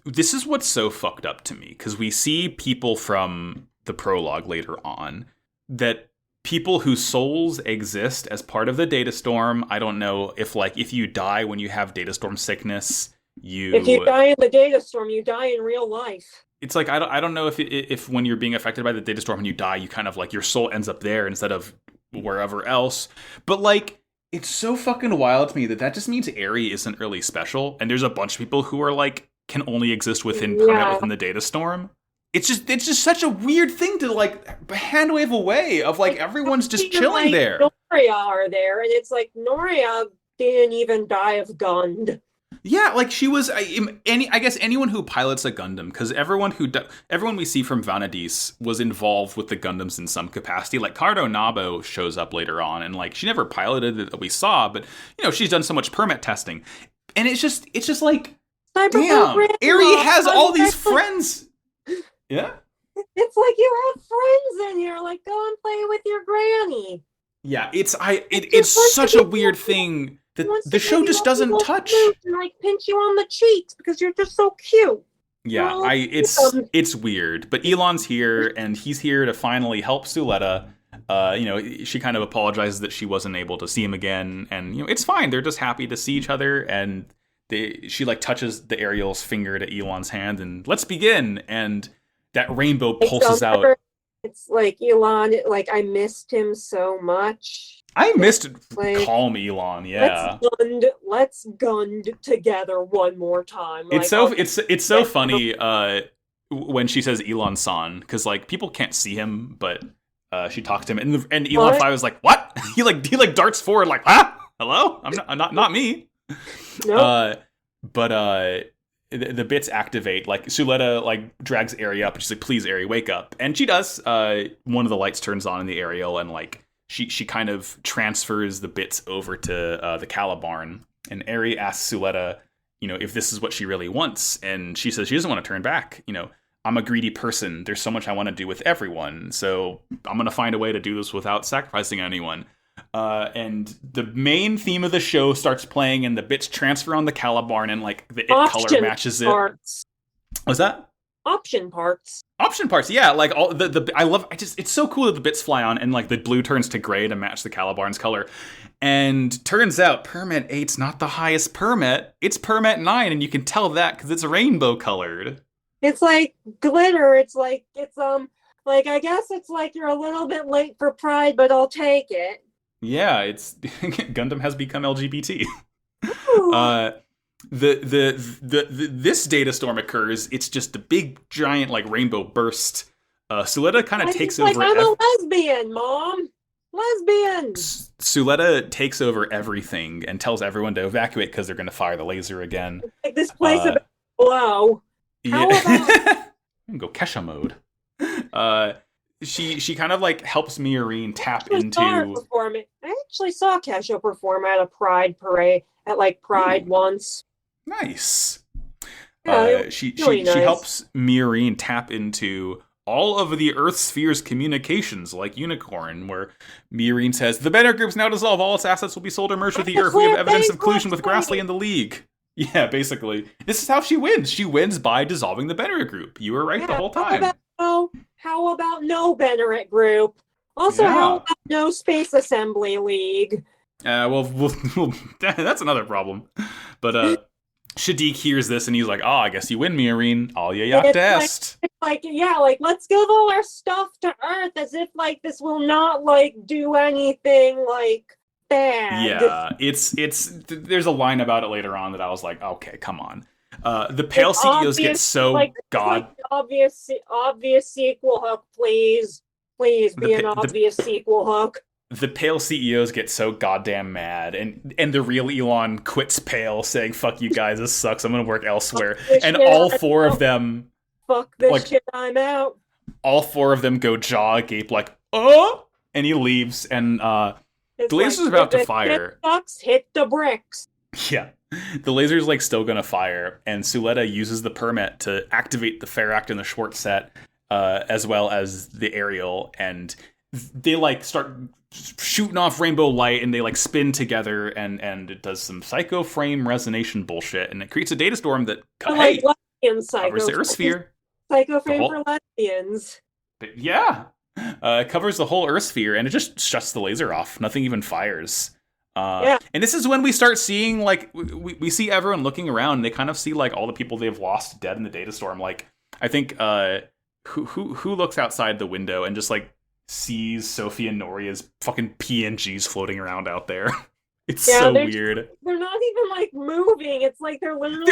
This is what's so fucked up to me, because we see people from the prologue later on, that people whose souls exist as part of the data storm. I don't know if you die when you have data storm sickness, if you die in the data storm, you die in real life. It's like, I don't know if when you're being affected by the data storm and you die, you kind of like your soul ends up there instead of wherever else. But like, it's so fucking wild to me that just means Eri isn't really special. And there's a bunch of people who are like, can only exist within the data storm. It's just such a weird thing to like hand wave away of like everyone's just chilling there. Noria are there. And it's like, Noria didn't even die of Gund. Yeah, like she was I guess anyone who pilots a Gundam, because everyone we see from Vanadis was involved with the Gundams in some capacity. Like Cardo Nabo shows up later on, and like she never piloted it that we saw, but she's done so much permit testing, and it's just like, damn, Eri has all these friends. Yeah, it's like you have friends in here. Like, go and play with your granny. Yeah, it's such a weird thing. The show just doesn't touch and like pinch you on the cheeks because you're just so cute. Yeah, it's weird. But Elon's here and he's here to finally help Suletta. She kind of apologizes that she wasn't able to see him again, and it's fine. They're just happy to see each other, and she like touches the Ariel's finger to Elon's hand and let's begin. And that rainbow pulses out. It's like Elon, like I missed him so much. I missed calm Elon, yeah. Let's Gund together one more time. It's so funny when she says Elon-san, because like people can't see him, but she talks to him, and Elon 5 is like, what? he darts forward like, hello? I'm not me. Nope. But the bits activate, like Suletta like drags Eri up and she's like, please Eri, wake up. And she does. One of the lights turns on in the aerial, and like she kind of transfers the bits over to the Calibarn, and Eri asks Suletta, if this is what she really wants, and she says she doesn't want to turn back. I'm a greedy person. There's so much I want to do with everyone, so I'm going to find a way to do this without sacrificing anyone. And the main theme of the show starts playing, and the bits transfer on the Calibarn, and like the color matches it. What's that? Option parts, yeah. Like all it's so cool that the bits fly on and like the blue turns to gray to match the Calibarn's color. And turns out permit 8's not the highest permit. It's permit 9, and you can tell that because it's rainbow colored. It's like glitter. It's Like, I guess it's like you're a little bit late for Pride, but I'll take it. Yeah, it's Gundam has become LGBT. Ooh, Uh, this data storm occurs. It's just a big giant like rainbow burst. Suletta kind of like, takes it's like over. I'm a lesbian, Mom. Lesbian. Suletta takes over everything and tells everyone to evacuate because they're going to fire the laser again. Like this place Uh, about to blow. How about yeah. Go Kesha mode. She kind of like helps Miorine tap into. I actually saw Kesha perform at a Pride parade at like Pride Ooh, once. nice. Yeah, it was She really nice. helps Miorine tap into all of the Earth sphere's communications, like Unicorn, where Miorine says the Banner Group's now dissolved. All its assets will be sold or merged with the Earth. We have evidence of collusion with Grassley and the League. Yeah, basically, this is how she wins. She wins by dissolving the Banner Group. You were right the whole time. How about no Benneret Group? Also, how about no Space Assembly League? Well, that's another problem. But Shadiq hears this and he's like, "Oh, I guess you win, Miorine. All you yak test." Like, let's give all our stuff to Earth as if like this will not like do anything like bad. Yeah, it's there's a line about it later on that I was like, okay, come on. The Pale CEOs get so obvious sequel hook, please be an obvious sequel hook. The Pale CEOs get so goddamn mad, and the real Elon quits Pale, saying "Fuck you guys, this sucks. I'm gonna work elsewhere." And all four of them, fuck this shit, I'm out. All four of them go jaw agape like, "Oh!" and he leaves, and the laser's about to fire. Sucks, hit the bricks. Yeah. The laser's like still gonna fire, and Suletta uses the permit to activate the Ferract and the Schwarzset, as well as the aerial, and they like start shooting off rainbow light, and they like spin together, and it does some psycho frame resonation bullshit, and it creates a data storm that covers the Earth sphere. Psycho frame for lesbians. Yeah. It covers the whole Earth sphere, and it just shuts the laser off. Nothing even fires. And this is when we start seeing, like, we see everyone looking around, and they kind of see, like, all the people they've lost dead in the data storm. Like, I think, who looks outside the window and just, like, sees Sophie and Noria's fucking PNGs floating around out there? It's so weird. They're not even, like, moving. It's like they're literally...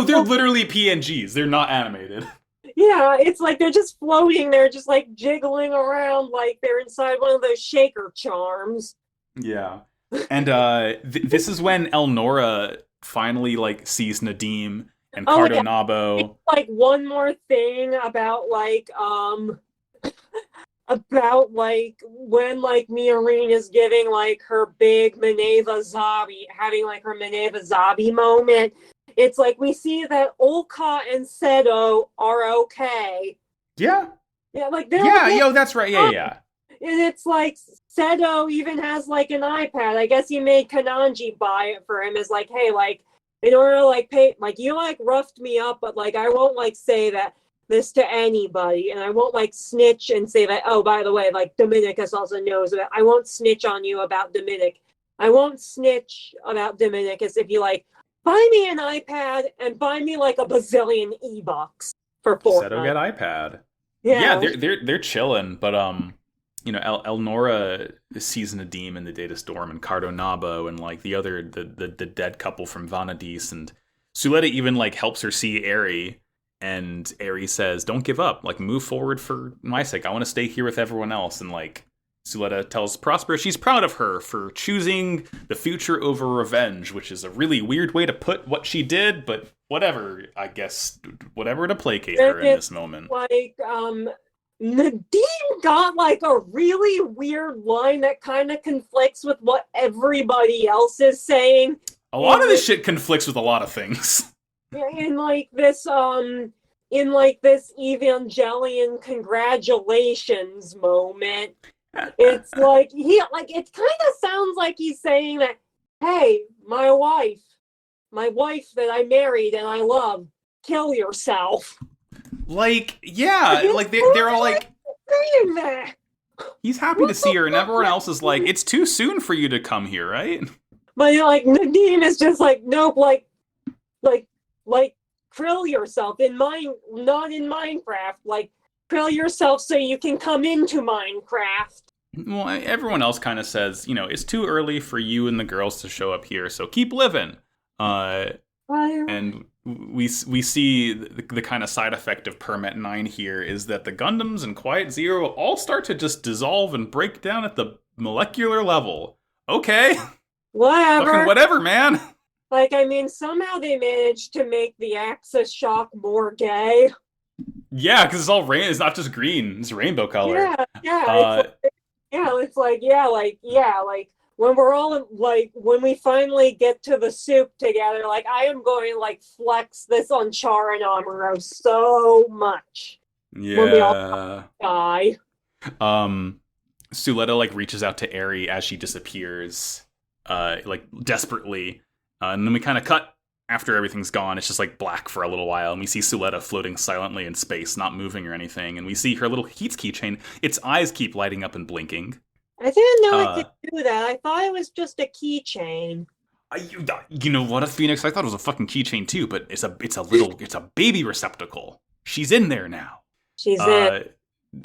They're literally PNGs. They're not animated. Yeah, it's like they're just floating. They're just, like, jiggling around like they're inside one of those shaker charms. Yeah. And this is when Elnora finally like sees Nadim and Cardonabo. Like one more thing about like about like when like Miorine is giving like her big Mineva Zabi, having like her Mineva Zabi moment. It's like we see that Olcott and Seto are okay. Yeah. Yeah, like they're that's right. Yeah. And it's like Seto even has like an iPad. I guess he made Kananji buy it for him. Is like, hey, like in order to like pay, like you like roughed me up, but like I won't like say that this to anybody, and I won't like snitch and say that. Oh, by the way, like Dominicus also knows about. I won't snitch on you about Dominic. I won't snitch about Dominicus if you like buy me an iPad and buy me like a bazillion e-bucks for Fortnite. Seto get iPad. Yeah, they're chilling, but you know, Elnora sees Nadim in the data storm, and Cardonabo, and like the other the dead couple from Vanadis, and Suletta even like helps her see Eri, and Eri says, "Don't give up, like move forward for my sake. I want to stay here with everyone else." And like Suletta tells Prosper she's proud of her for choosing the future over revenge, which is a really weird way to put what she did, but whatever, I guess, whatever to placate her in this moment. Like Nadim got like a really weird line that kind of conflicts with what everybody else is saying. A lot of this shit conflicts with a lot of things. In like this Evangelion congratulations moment. It's like it kind of sounds like he's saying that, hey, my wife that I married and I love, kill yourself. Like, yeah, like they're all like saying that. He's happy to see her, and everyone else is like, it's too soon for you to come here, right? But like Nadim is just like, nope, like krill yourself not in Minecraft, like Kill yourself so you can come into Minecraft. Well, everyone else kind of says, it's too early for you and the girls to show up here, so keep living. And we see the kind of side effect of Permet 9 here is that the Gundams and Quiet Zero all start to just dissolve and break down at the molecular level. Okay. Whatever, man. Somehow they managed to make the Axis shock more gay. Yeah, because it's all rain. It's not just green. It's rainbow color. Yeah. When we're all when we finally get to the soup together, I am going to flex this on Char and Amuro so much. Yeah. When we all die. Suletta reaches out to Eri as she disappears, desperately, and then we kind of cut after everything's gone. It's just black for a little while, and we see Suletta floating silently in space, not moving or anything, and we see her little Heats keychain. Its eyes keep lighting up and blinking. I didn't know it could do that. I thought it was just a keychain. You know what, Phoenix? I thought it was a fucking keychain too, but it's a baby receptacle. She's in there now. She's in.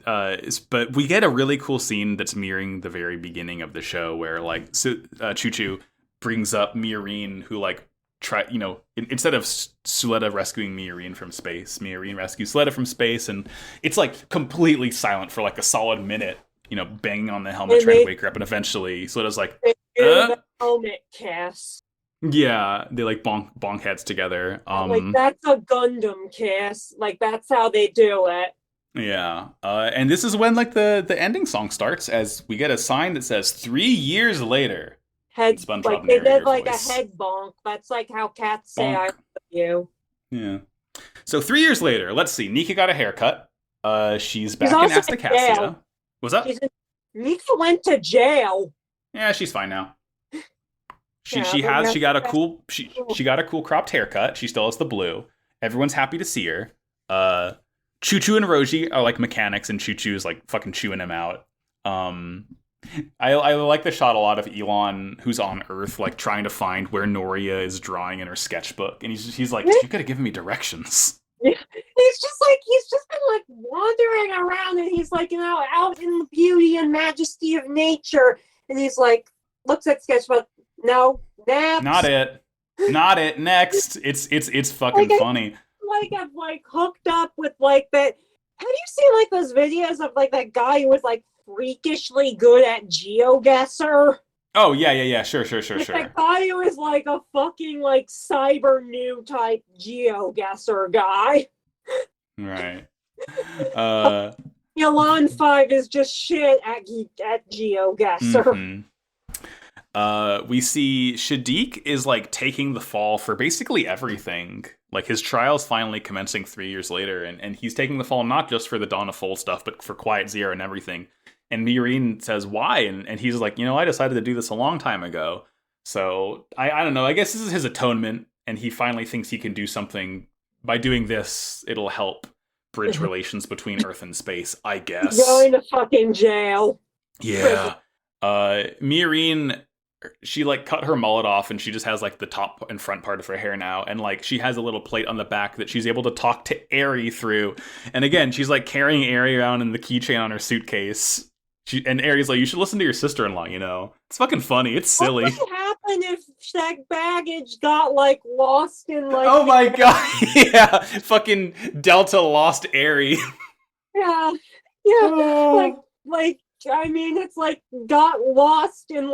But we get a really cool scene that's mirroring the very beginning of the show, where Choo Choo brings up Miorine, who instead of Suletta rescuing Miorine from space, Miorine rescues Suletta from space, and it's completely silent for a solid minute. Banging on the helmet, trying to wake her up, and eventually Suletta's the helmet kiss. Yeah, they bonk heads together. That's a Gundam kiss. That's how they do it. Yeah, and this is when the ending song starts, as we get a sign that says 3 years later. Head, they did voice. A head bonk. That's how cats say bonk. I love you. Yeah. So 3 years later, let's see. Nika got a haircut. She's back in Astacasia. What's up? Nika went to jail. Yeah, she's fine now. She got a cool cropped haircut. She still has the blue. Everyone's happy to see her. Choo Choo and Roji are mechanics, and Choo Choo's fucking chewing him out. I like the shot a lot of Elon, who's on Earth, trying to find where Noria is drawing in her sketchbook, and he's like, you could have given me directions. Yeah. He's just been wandering around, and he's out in the beauty and majesty of nature, and he's looks at sketchbook. No, next. Not it. Next. It's fucking funny. I've hooked up with that. Have you seen those videos of that guy who was freakishly good at GeoGuessr? Oh yeah. Sure. That guy who is a fucking cyber new type GeoGuessr guy. Right. Elon 5 is just shit at GeoGuessr. Mm-hmm. We see Shadiq is taking the fall for basically everything. His trial's finally commencing 3 years later, and he's taking the fall not just for the Dawn of Foal stuff, but for Quiet Zero and everything. And Miorine says why, and he's I decided to do this a long time ago. So I don't know. I guess this is his atonement, and he finally thinks he can do something. By doing this, it'll help bridge relations between Earth and space, I guess. Going to fucking jail. Yeah. Miorine, she cut her mullet off, and she just has the top and front part of her hair now, and she has a little plate on the back that she's able to talk to Eri through. And again, she's carrying Eri around in the keychain on her suitcase. And Ari's you should listen to your sister-in-law, It's fucking funny. It's silly. What would happen if that baggage got, lost in, Oh my god! Yeah! Fucking Delta lost Eri. Yeah. It's got lost in,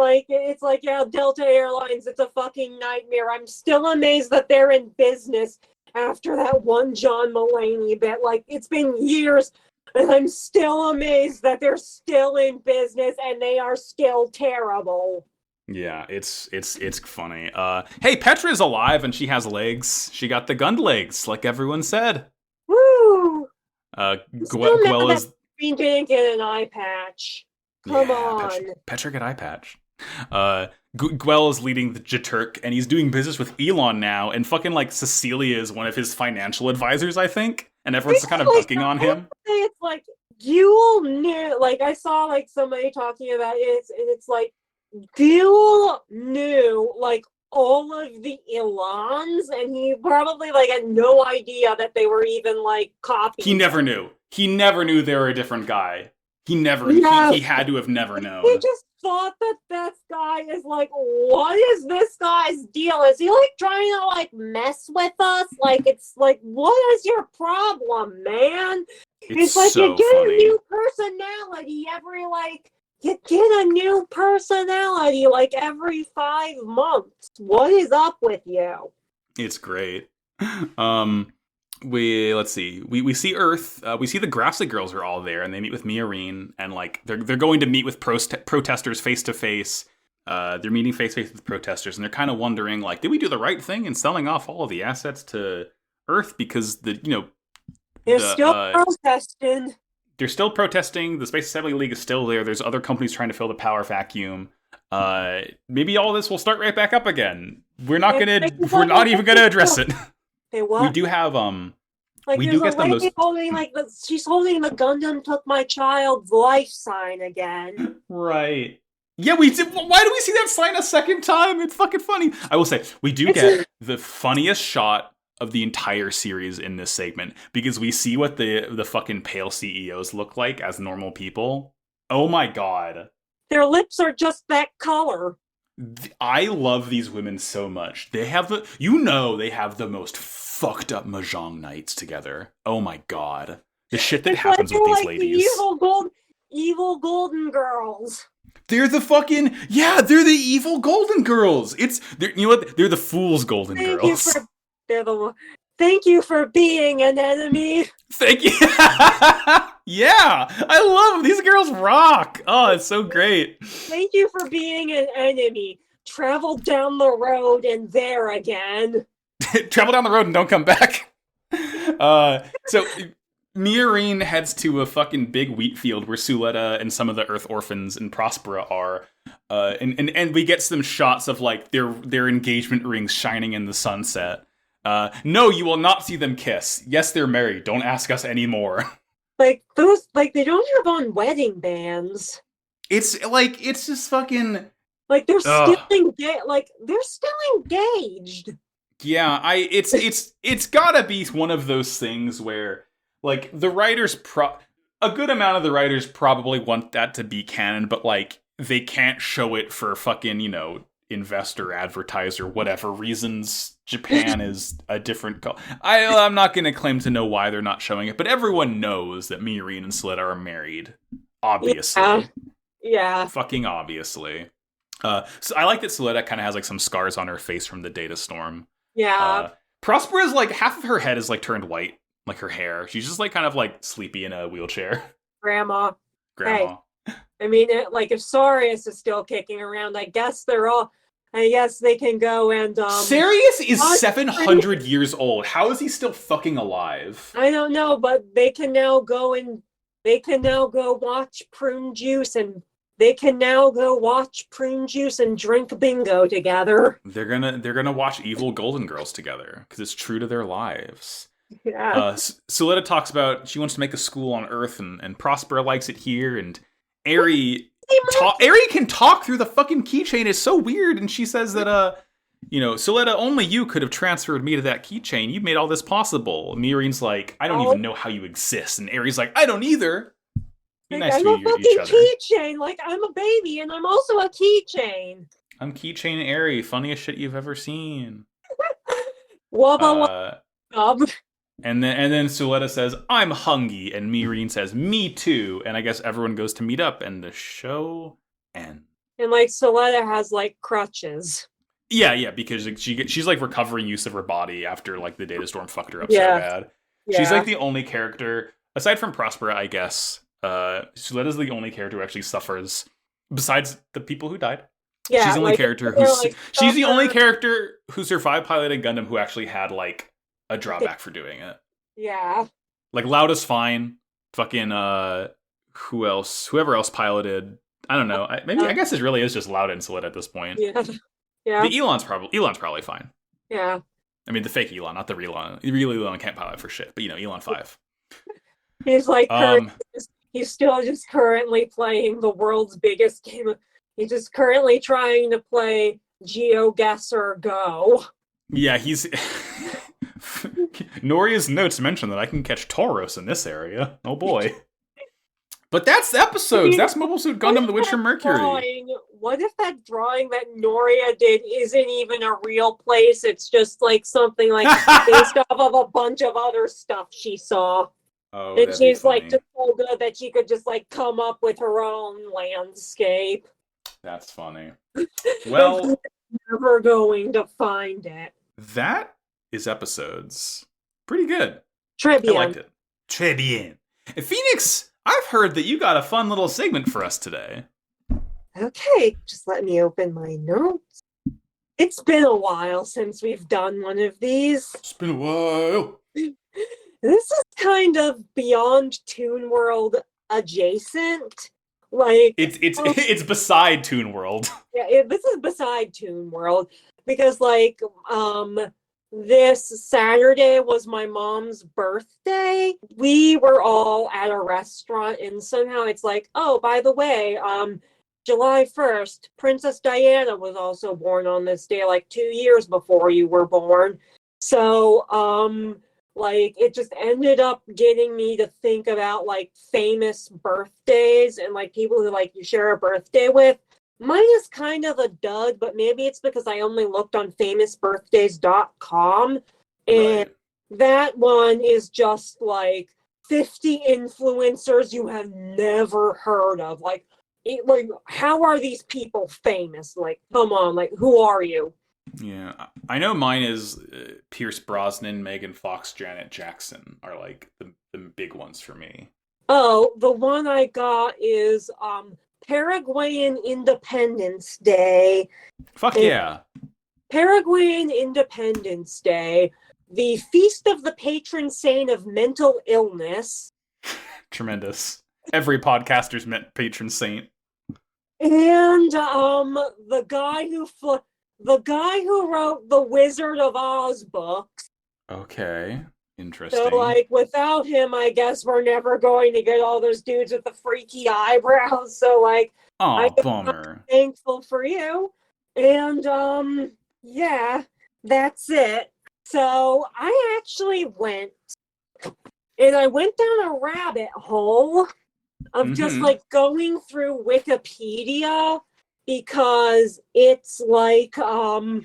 yeah, Delta Airlines, it's a fucking nightmare. I'm still amazed that they're in business after that one John Mulaney bit. It's been years. And I'm still amazed that they're still in business and they are still terrible. Yeah, it's funny. Hey, Petra's alive and she has legs. She got the gun legs, like everyone said. Woo! Gwell is. Green didn't get an eye patch. Come on. Petra get eye patch. Gwell is leading the Jaturk, and he's doing business with Elon now, and fucking Cecilia is one of his financial advisors, I think, and everyone's kind of ducking on him. It's Gule knew, I saw somebody talking about it, and it's Gule knew all of the Elons, and he probably had no idea that they were even copies. He never knew. He never knew they were a different guy. He never. Yes. He had to have never He known. just thought that this guy is like, what is this guy's deal? Is he like trying to like mess with us? Like, it's like, what is your problem, man? It's like so you get funny. a new personality every like, you get a new personality like every 5 months. What is up with you? It's great. Let's see. We see Earth. We see the Grassy Girls are all there, and they meet with Miorine, and like they're going to meet with protesters face to face. They're meeting face to face with protesters, and they're kind of wondering like, did we do the right thing in selling off all of the assets to Earth? Because They're still protesting. They're still protesting. The Space Assembly League is still there. There's other companies trying to fill the power vacuum. Maybe all this will start right back up again. We're not even gonna address it. Hey, what? We do have like we there's do a get the lady most holding like she's holding the Gundam took my child's life sign again. right. Yeah, we did. Why do we see that sign a second time? It's fucking funny. I will say we do get the funniest shot of the entire series in this segment because we see what the fucking pale CEOs look like as normal people. Oh my god. Their lips are just that color. I love these women so much. They have they have the most fucked up mahjong nights together. Oh my god. The shit that happens with these ladies. The evil golden girls. They're the fucking they're the evil golden girls. You know what? They're the fool's golden girls. Thank you for being an enemy. Thank you. Yeah, I love them. These girls rock. Oh, it's so great. Thank you for being an enemy. Travel down the road and there again. Travel down the road and don't come back. So Miorine heads to a fucking big wheat field where Suletta and some of the Earth Orphans and Prospera are. And we get some shots of like their engagement rings shining in the sunset. No, you will not see them kiss. Yes, they're married. Don't ask us anymore. Like those, like they don't have on wedding bands. It's just fucking. Like they're still engaged. Like they're still engaged. Yeah, it's gotta be one of those things where like the writers a good amount of the writers probably want that to be canon, but like they can't show it for fucking investor, advertiser, whatever reasons. Japan is a different I'm not going to claim to know why they're not showing it, but everyone knows that Miorine and Suletta are married. Obviously. Yeah. Fucking obviously. So I like that Suletta kind of has like some scars on her face from the data storm. Yeah. Prospera's like half of her head is like turned white, like her hair. She's just like kind of like sleepy in a wheelchair. Grandma. Hey, I mean, like if Sarius is still kicking around, I guess they can go and Sarius is 700 years old. How is he still fucking alive? I don't know, but they can now go watch Prune Juice and drink bingo together. They're gonna watch Evil Golden Girls together because it's true to their lives. Yeah. Suletta talks about she wants to make a school on Earth, and Prospera likes it here, and Eri can talk through the fucking keychain. It's so weird, and she says that Suletta, only you could have transferred me to that keychain. You made all this possible. Miorine's like, I don't even know how you exist, and Eri's like, I don't either. Be nice to each other. Keychain, like I'm a baby, and I'm also a keychain. I'm Keychain Eri, funniest shit you've ever seen. Wubba. And then Suletta says, I'm hungry, and Miorine says, me too, and I guess everyone goes to meet up, and the show ends. And like Suletta has like crutches. Yeah, because she's like recovering use of her body after like the data storm fucked her up so bad. Yeah. She's like the only character, aside from Prospera, I guess, Suletta's the only character who actually suffers, besides the people who died. Yeah, she's the only character she's the only character who survived piloting Gundam who actually had like a drawback for doing it. Yeah. Like Lauda's fine. Fucking whoever else piloted. I don't know. I guess it really is just Lauda and Suletta at this point. Yeah. Yeah. The Elon's probably fine. Yeah. I mean the fake Elon, not the real Elon. The real Elon can't pilot for shit, but Elon 5. He's like he's still just currently playing the world's biggest game. He's just currently trying to play GeoGuessr Go. Yeah, he's Noria's notes mention that I can catch Tauros in this area. Oh boy. But that's the episodes. That's Mobile Suit Gundam: The Witcher Mercury. What if that drawing that Noria did isn't even a real place? It's just like something like based off of a bunch of other stuff she saw. Oh, and that'd she's be like funny. just so good that she could just like come up with her own landscape. That's funny. Well, never going to find it. that is episodes. Pretty good. Très I bien. liked it. Très bien. And Phoenix, I've heard that you got a fun little segment for us today. Okay, just let me open my notes. It's been a while since we've done one of these. It's been a while. This is kind of beyond Toon World adjacent. Like it's beside Toon World. Yeah, this is beside Toon World because like this Saturday was my mom's birthday. We were all at a restaurant and somehow it's like, oh, by the way, July 1st, Princess Diana was also born on this day, like 2 years before you were born. So, like, it just ended up getting me to think about, like, famous birthdays and, like, people who, like, you share a birthday with. Mine is kind of a dud, but maybe it's because I only looked on famousbirthdays.com. And that one is just, like, 50 influencers you have never heard of. Like, how are these people famous? Like, come on, like, who are you? Yeah, I know mine is Pierce Brosnan, Megan Fox, Janet Jackson are like the big ones for me. Oh, the one I got is Paraguayan Independence Day. Fuck yeah. Paraguayan Independence Day, the feast of the patron saint of mental illness. Tremendous. Every podcaster's patron saint. And the guy who wrote the Wizard of Oz books. Okay, interesting. So, like, without him, I guess we're never going to get all those dudes with the freaky eyebrows. So, like, oh, bummer. I'm thankful for you. And, yeah, that's it. So, I actually went down a rabbit hole of just like going through Wikipedia because it's like of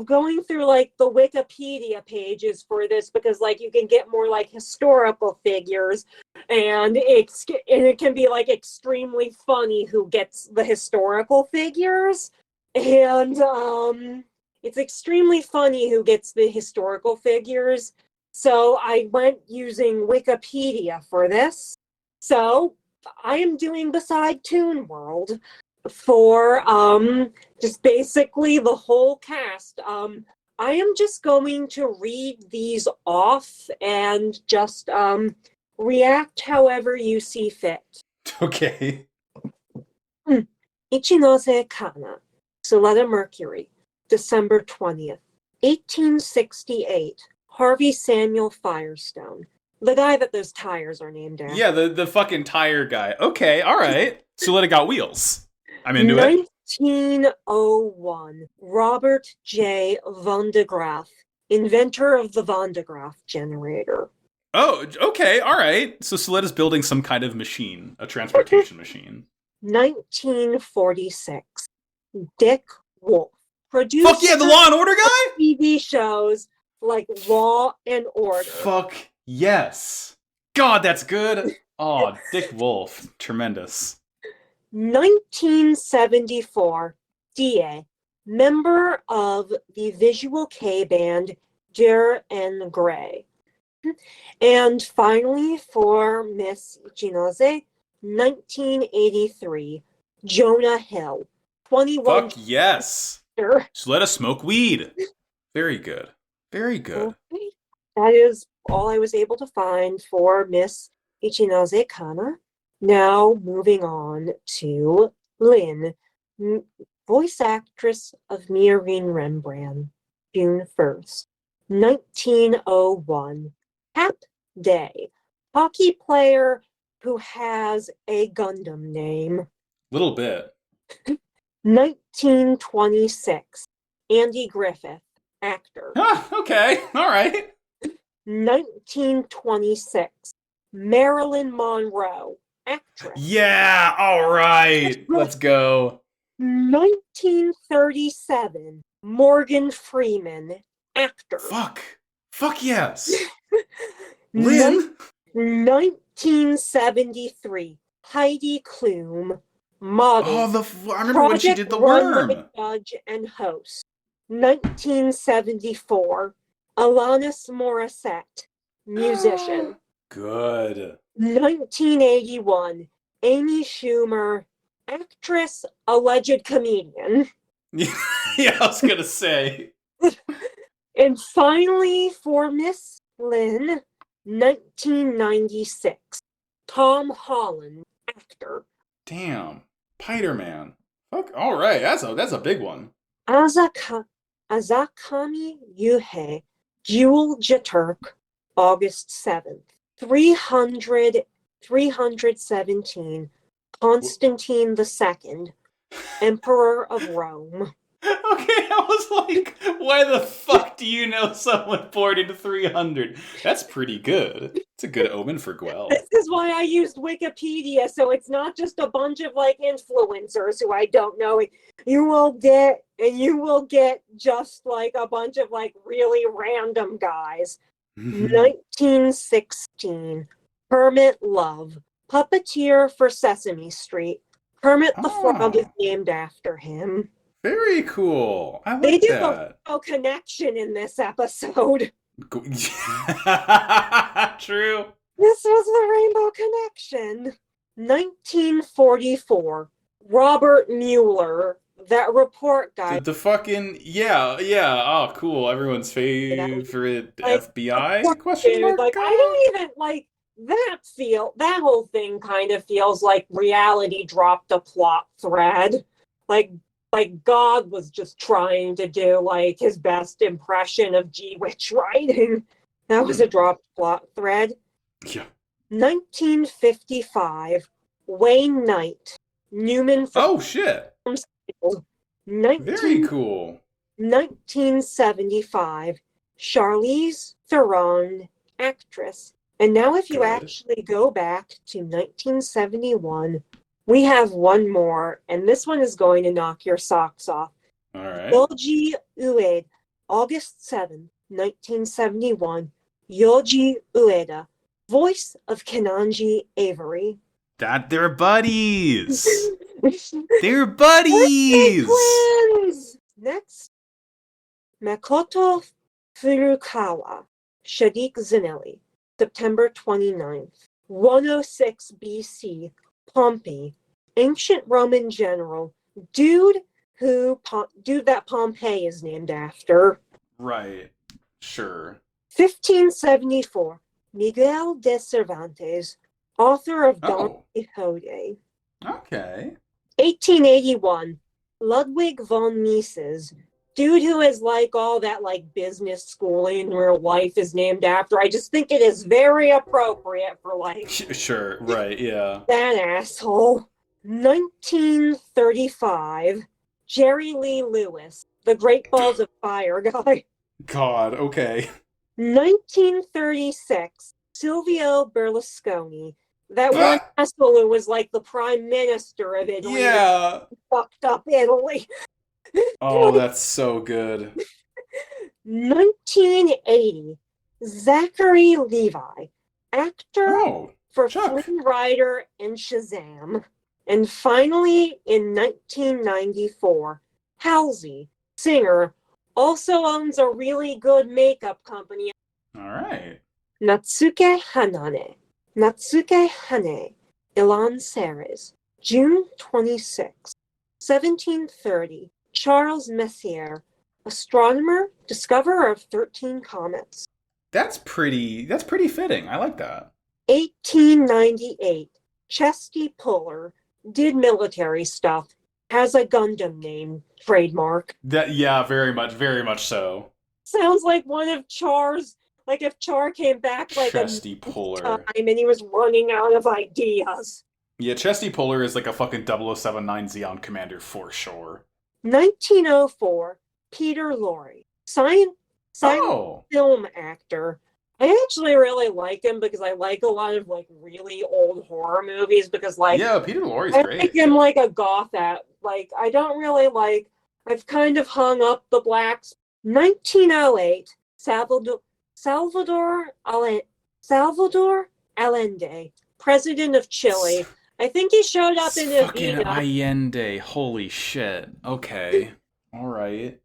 going through like the Wikipedia pages for this because like you can get more like historical figures and it can be like extremely funny who gets the historical figures and it's extremely funny who gets the historical figures. So I went using Wikipedia for this. So I am doing beside Toon World for just basically the whole cast. I am just going to read these off and just react however you see fit. Okay. Ichinose Kana, Suletta Mercury, December 20th, 1868. Harvey Samuel Firestone. The guy that those tires are named after. Yeah, the fucking tire guy. Okay, all right. Suletta got wheels. I'm into it. 1901. Robert J. Van de Graaff, inventor of the Van de Graaff generator. Oh, okay, all right. So Suletta's building some kind of machine, a transportation machine. 1946. Dick Wolf, producer. Fuck yeah, the Law and Order guy? TV shows like Law and Order. Fuck yes. God, that's good. Oh, Dick Wolf. Tremendous. 1974. DA, member of the visual K band Dir and Gray. And finally, for Miss Ichinose, 1983. Jonah Hill. 21. Fuck yes. So let us smoke weed. Very good. Very good. Okay. That is all I was able to find for Miss Ichinose Kana. Now moving on to Lynn, voice actress of Miorine Rembrandt, June 1st, 1901. Hap Day, hockey player who has a Gundam name. Little bit. 1926. Andy Griffith, actor. Okay, all right. 1926, Marilyn Monroe, actress. Yeah, all right. Let's go. 1937, Morgan Freeman, actor. Fuck. Fuck yes. Nin- Lynn? 1973, Heidi Klum, model, I remember when she Project did the Runway worm. judge and host. 1974, Alanis Morissette, musician. Good. 1981, Amy Schumer, actress, alleged comedian. Yeah, I was gonna say. And finally, for Miss Lynn, 1996, Tom Holland, actor. Damn. Spider-Man. Fuck. All right. That's a big one. Azakami Yuhei, Jewel Jaturk, August 7th. 317, Constantine II, Emperor of Rome. Okay, I was like, why the fuck do you know someone born in 300? That's pretty good. It's a good omen for Gwell. This is why I used Wikipedia, so it's not just a bunch of like influencers who I don't know. You will get just like a bunch of like really random guys. 1916, Hermit Love, puppeteer for Sesame Street. Kermit the Frog is named after him. Very cool. I They like do that. a connection in this episode. True. This was the Rainbow Connection. 1944, Robert Mueller, that report guy. The fucking yeah. Oh, cool. Everyone's favorite FBI question mark Like guy? I don't even like that whole thing kind of feels like reality dropped a plot thread. Like God was just trying to do like his best impression of G Witch writing. That was a dropped plot thread. Yeah. 1955, Wayne Knight, Newman. Oh shit. Very cool. 1975, Charlize Theron, actress. And now if you actually go back to 1971, we have one more, and this one is going to knock your socks off. All right. Yoji Ueda, August 7th, 1971. Yoji Ueda, voice of Kenanji Avery. That they're buddies. They're buddies. Twins. Next, Makoto Furukawa, Shadiq Zanelli, September 29th. 106 BC, Pompey, ancient Roman general, dude that Pompeii is named after. Right. Sure. 1574, Miguel de Cervantes, author of Don Quixote. Okay. 1881, Ludwig von Mises, dude who is like all that like business schooling where life is named after. I just think it is very appropriate for like sure, right, yeah. That asshole. 1935, Jerry Lee Lewis, the Great Balls of Fire guy. God, okay. 1936, Silvio Berlusconi, that one asshole who was like the prime minister of Italy. Yeah. Fucked up Italy. Oh, that's so good. 1980, Zachary Levi, actor for Flynn Rider and Shazam. And finally, in 1994, Halsey, singer, also owns a really good makeup company. All right. Natsuke Hanane, Ilan Ceres, June 26, 1730. Charles Messier, astronomer, discoverer of 13 comets. That's pretty fitting. I like that. 1898, Chesty Puller, did military stuff, has a Gundam name, trademark. Yeah, very much so. Sounds like one of Char's, like if Char came back like Chesty Puller time and he was running out of ideas. Yeah, Chesty Puller is like a fucking 0079 Xeon commander for sure. 1904, Peter Lorre, science film actor, I actually really like him because I like a lot of like really old horror movies because like Yeah, Peter Lorre's I like great. him like a goth at like I don't really like I've kind of hung up the blacks. 1908, Salvador Salvador Allende, president of Chile. I think he showed up It's in fucking Evita. Allende. Holy shit. Okay. All right.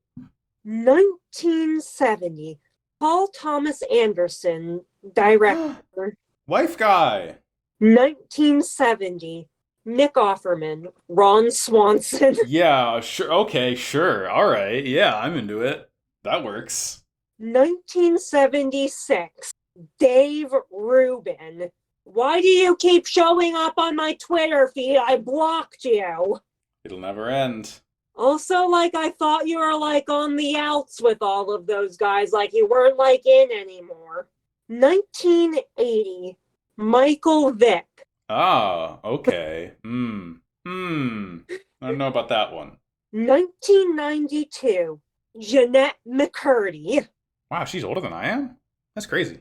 1970, Paul Thomas Anderson, director. Wife guy. 1970, Nick Offerman, Ron Swanson. Yeah, sure. Okay, sure. All right. Yeah, I'm into it. That works. 1976, Dave Rubin. Why do you keep showing up on my Twitter feed? I blocked you. It'll never end. Also, like, I thought you were, like, on the outs with all of those guys, like, you weren't, like, in anymore. 1980, Michael Vick. Ah, okay. I don't know about that one. 1992, Jeanette McCurdy. Wow, she's older than I am? That's crazy.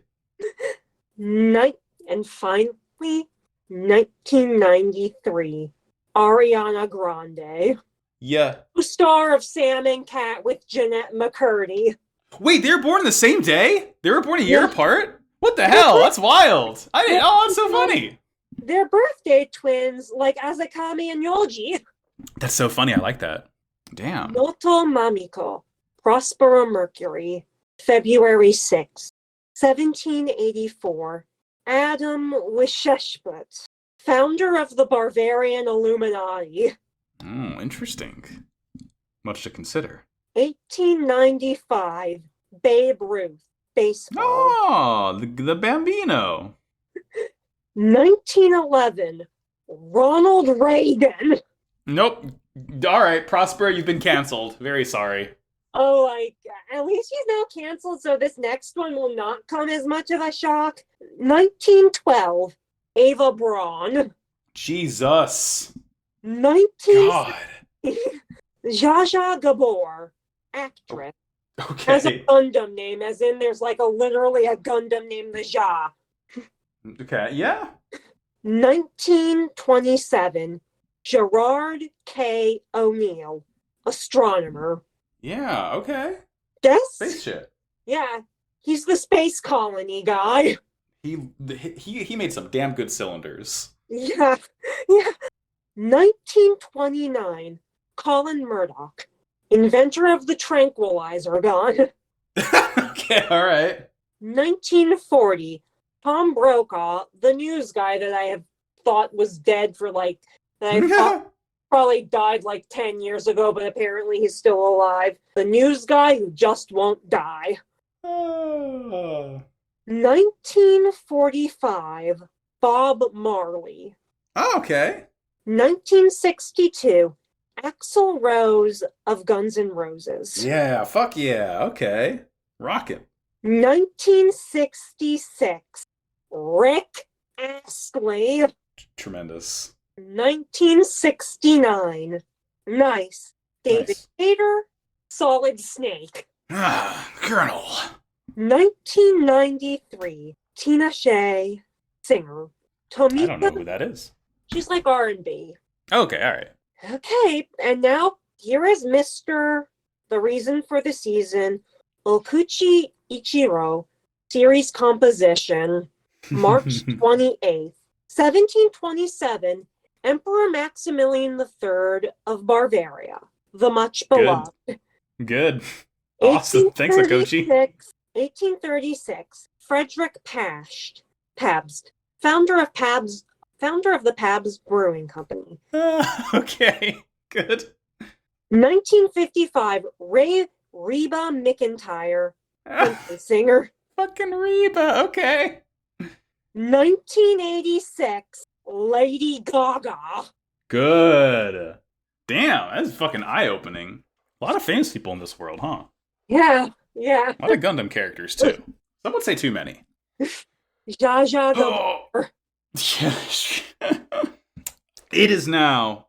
And finally, 1993, Ariana Grande. Yeah. Star of Sam and Cat with Jeanette McCurdy. Wait, they were born the same day? They were born a year Yeah. apart? What the hell? That's wild. I didn't. Oh, that's so funny. They're birthday twins, like Azakami and Yoji. That's so funny. I like that. Damn. Noto Mamiko, Prospero Mercury, February 6, 1784. Adam Weishaupt, founder of the Bavarian Illuminati. Oh, interesting. Much to consider. 1895, Babe Ruth, baseball. Oh, the Bambino. 1911, Ronald Reagan. Nope. All right, Prosper, you've been canceled. Very sorry. Oh, like, at least he's now canceled, so this next one will not come as much of a shock. 1912, Ava Braun. Jesus. 19... God. Zsa Zsa Gabor, actress. Has a Okay. Gundam name, as in there's like literally a Gundam named the Zsa. Okay. Yeah. 1927, Gerard K. O'Neill, astronomer. Yeah. Okay. Guess? Space shit. Yeah, he's the space colony guy. He made some damn good cylinders. Yeah, yeah. 1929, Colin Murdoch, inventor of the tranquilizer gun. Okay. All right. 1940, Tom Brokaw, the news guy that I have thought was dead for like, that I thought probably died like 10 years ago, but apparently he's still alive. The news guy who just won't die. 1945, Bob Marley. Oh, okay. 1962, Axl Rose of Guns N' Roses. Yeah. Fuck yeah. Okay. Rockin'. 1966, Rick Astley. Tremendous. 1969, nice. David Nice. Hayter, Solid Snake. Ah, Colonel. 1993, Tina Shea, singer. I don't know Tomika, who that is. she's like R&B. Okay. All right. Okay, and now here is Mr. The reason for the season, Okuchi Ichiro, series composition, March 28th, 1727, Emperor Maximilian III of Bavaria, the much beloved. Good. Awesome. Thanks, Akochi. 1836, Frederick Pabst, founder of the Pabst Brewing Company. Okay. Good. 1955, Reba McEntire, singer. Fucking Reba. Okay. 1986, Lady Gaga. Good. Damn, that's fucking eye-opening. A lot of famous people in this world, huh? Yeah. A lot of Gundam characters, too. Some would say too many. Zsa Zsa Oh. Gabor. It is now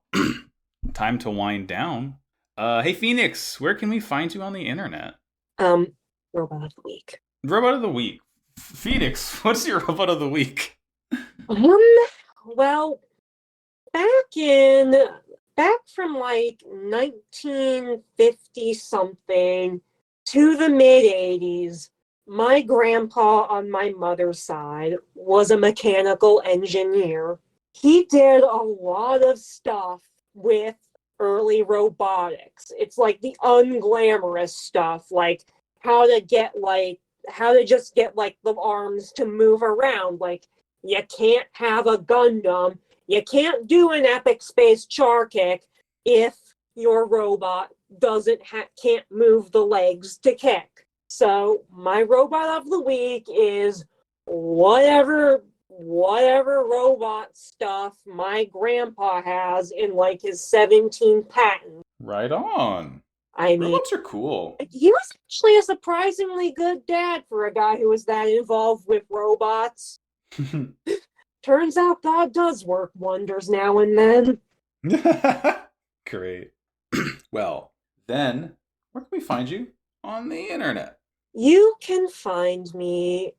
time to wind down. Hey, Phoenix, where can we find you on the internet? Robot of the Week. Robot of the Week. Phoenix, what's your robot of the week? Well, back from like 1950 something to the mid 80s, my grandpa on my mother's side was a mechanical engineer. He did a lot of stuff with early robotics. It's like the unglamorous stuff, like how to just get like the arms to move around. Like you can't have a Gundam, you can't do an epic space char kick if your robot can't move the legs to kick. So my robot of the week is whatever robot stuff my grandpa has in like his 17th patent. Right on. I mean, robots are cool. He was actually a surprisingly good dad for a guy who was that involved with robots. Turns out God does work wonders now and then. Great. Well, then, where can we find you on the internet? You can find me,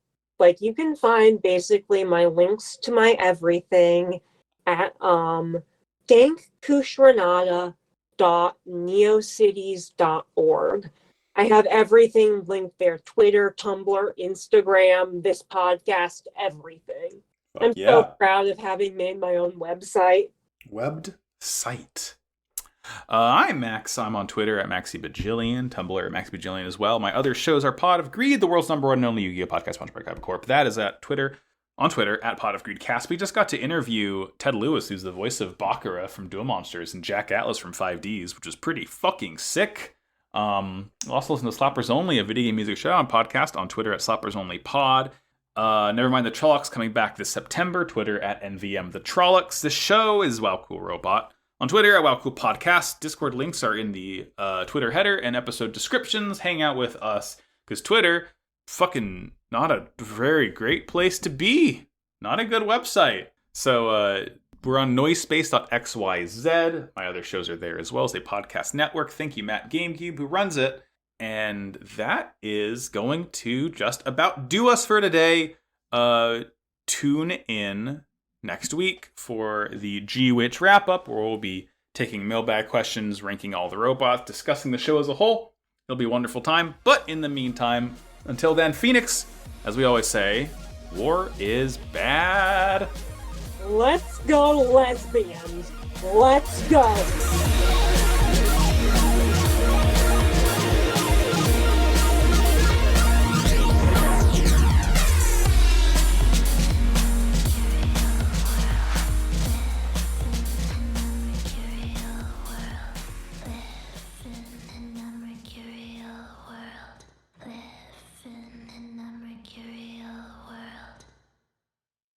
you can find basically my links to my everything at dankkushranada.neocities.org. I have everything linked there: Twitter, Tumblr, Instagram, this podcast, everything. I'm so proud of having made my own website. Webbed site. I'm Max. I'm on Twitter at MaxyBajillion, Tumblr at MaxyBajillion as well. My other shows are Pod of Greed, the world's number one and only Yu-Gi-Oh! Podcast sponsored by Kyber Corp. That is on Twitter at Pod of Greed Cast. We just got to interview Ted Lewis, who's the voice of Baccarat from Duel Monsters, and Jack Atlas from 5Ds, which was pretty fucking sick. Also listen to Slappers Only, a video game music show on podcast on Twitter at Slappers Only Pod. Never mind the Trollocs coming back this September. Twitter at NVM the Trollocs. The show is Wow Cool Robot. On Twitter at Wow Cool Podcast. Discord links are in the Twitter header and episode descriptions. Hang out with us, because Twitter, fucking not a very great place to be. Not a good website. So we're on noisepace.xyz. My other shows are there as well as a podcast network. Thank you, Matt GameCube, who runs it. And that is going to just about do us for today. Tune in next week for the G-Witch wrap-up, where we'll be taking mailbag questions, ranking all the robots, discussing the show as a whole. It'll be a wonderful time. But in the meantime, until then, Phoenix, as we always say, war is bad. Let's go, lesbians. Let's go.